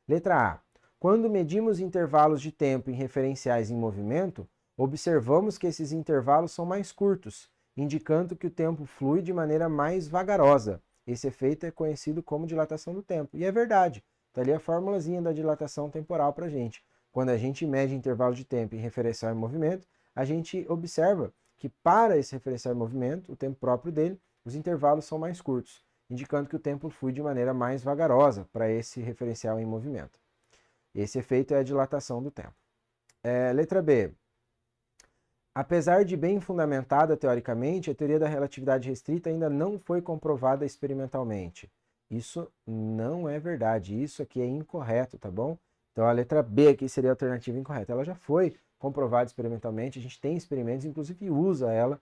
[SPEAKER 3] Letra A. Quando medimos intervalos de tempo em referenciais em movimento, observamos que esses intervalos são mais curtos, indicando que o tempo flui de maneira mais vagarosa. Esse efeito é conhecido como dilatação do tempo. E é verdade. Está ali a formulazinha da dilatação temporal para a gente. Quando a gente mede intervalo de tempo em referencial em movimento, a gente observa que para esse referencial em movimento, o tempo próprio dele, os intervalos são mais curtos, indicando que o tempo flui de maneira mais vagarosa para esse referencial em movimento. Esse efeito é a dilatação do tempo. Letra B. Apesar de bem fundamentada teoricamente, a teoria da relatividade restrita ainda não foi comprovada experimentalmente. Isso não é verdade, isso aqui é incorreto, tá bom? Então a letra B aqui seria a alternativa incorreta. Ela já foi comprovada experimentalmente, a gente tem experimentos, inclusive usa ela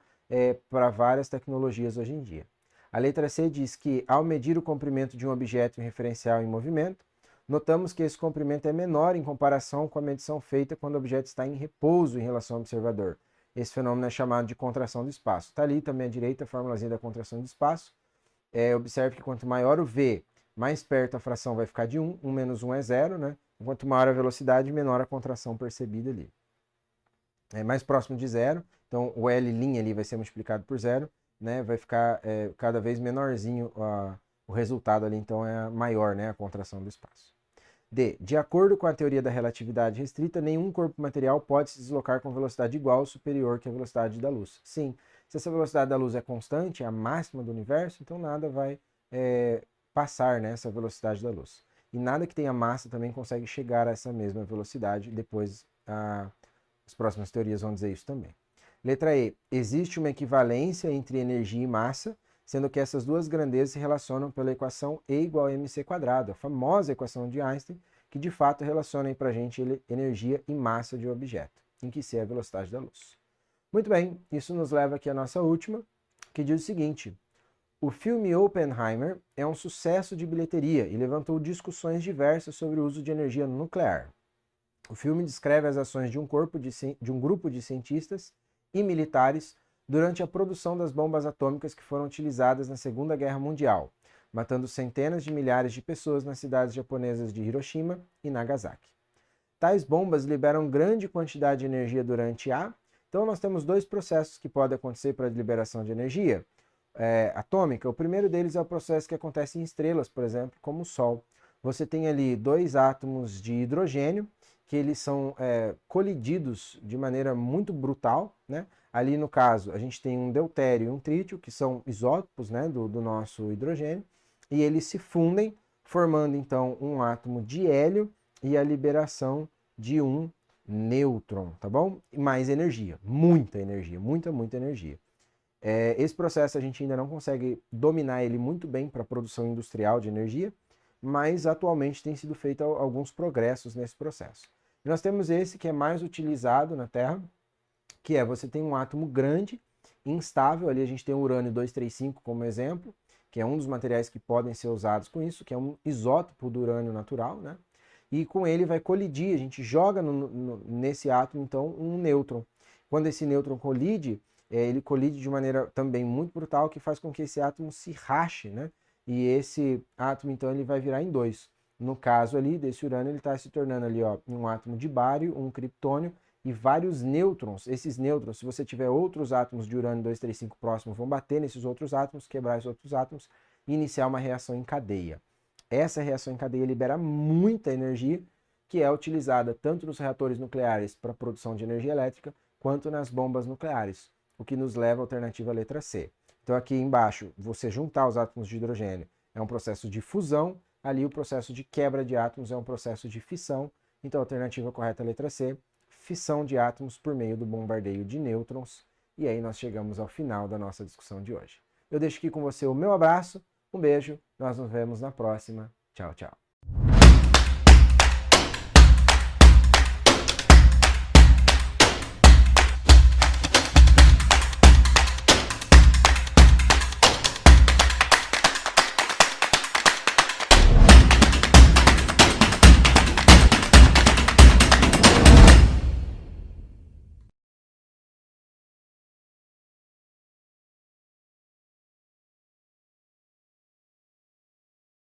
[SPEAKER 3] para várias tecnologias hoje em dia. A letra C diz que ao medir o comprimento de um objeto em referencial em movimento, notamos que esse comprimento é menor em comparação com a medição feita quando o objeto está em repouso em relação ao observador. Esse fenômeno é chamado de contração do espaço. Está ali também à direita a formulazinha da contração do espaço. Observe que quanto maior o V, mais perto a fração vai ficar de 1. 1 menos 1 é 0, né? Quanto maior a velocidade, menor a contração percebida ali. É mais próximo de 0, então o L' ali vai ser multiplicado por 0, né? Vai ficar cada vez menorzinho o resultado ali, então é maior, né? A contração do espaço. D. De acordo com a teoria da relatividade restrita, nenhum corpo material pode se deslocar com velocidade igual ou superior que a velocidade da luz. Sim, se essa velocidade da luz é constante, é a máxima do universo, então nada vai passar nessa velocidade da luz. E nada que tenha massa também consegue chegar a essa mesma velocidade. Depois as próximas teorias vão dizer isso também. Letra E. Existe uma equivalência entre energia e massa, sendo que essas duas grandezas se relacionam pela equação E igual a mc², a famosa equação de Einstein, que de fato relaciona aí para a gente energia e massa de um objeto, em que C é a velocidade da luz. Muito bem, isso nos leva aqui à nossa última, que diz o seguinte: o filme Oppenheimer é um sucesso de bilheteria e levantou discussões diversas sobre o uso de energia nuclear. O filme descreve as ações de um grupo de cientistas e militares durante a produção das bombas atômicas que foram utilizadas na Segunda Guerra Mundial, matando centenas de milhares de pessoas nas cidades japonesas de Hiroshima e Nagasaki. Tais bombas liberam grande quantidade de energia durante Então nós temos dois processos que podem acontecer para a liberação de energia atômica. O primeiro deles é o processo que acontece em estrelas, por exemplo, como o Sol. Você tem ali dois átomos de hidrogênio, que eles são colididos de maneira muito brutal, né? Ali no caso, a gente tem um deutério e um trítio, que são isótopos, né, do nosso hidrogênio, e eles se fundem, formando então um átomo de hélio e a liberação de um nêutron, tá bom? E mais energia, muita energia, muita energia. Esse processo a gente ainda não consegue dominar ele muito bem para a produção industrial de energia, mas atualmente tem sido feito alguns progressos nesse processo. E nós temos esse que é mais utilizado na Terra, que você tem um átomo grande, instável, ali a gente tem o urânio 235 como exemplo, que é um dos materiais que podem ser usados com isso, que é um isótopo do urânio natural, né? E com ele vai colidir, a gente joga nesse átomo, então, um nêutron. Quando esse nêutron colide, ele colide de maneira também muito brutal, que faz com que esse átomo se rache, né? E esse átomo, então, ele vai virar em dois. No caso ali, desse urânio, ele está se tornando ali, ó, um átomo de bário, um criptônio, e vários nêutrons. Esses nêutrons, se você tiver outros átomos de urânio 235 próximos, vão bater nesses outros átomos, quebrar esses outros átomos e iniciar uma reação em cadeia. Essa reação em cadeia libera muita energia, que é utilizada tanto nos reatores nucleares para a produção de energia elétrica, quanto nas bombas nucleares, o que nos leva à alternativa letra C. Então aqui embaixo, você juntar os átomos de hidrogênio é um processo de fusão, ali o processo de quebra de átomos é um processo de fissão, então a alternativa correta é a letra C, fissão de átomos por meio do bombardeio de nêutrons. E aí nós chegamos ao final da nossa discussão de hoje. Eu deixo aqui com você o meu abraço, um beijo, nós nos vemos na próxima. Tchau, tchau.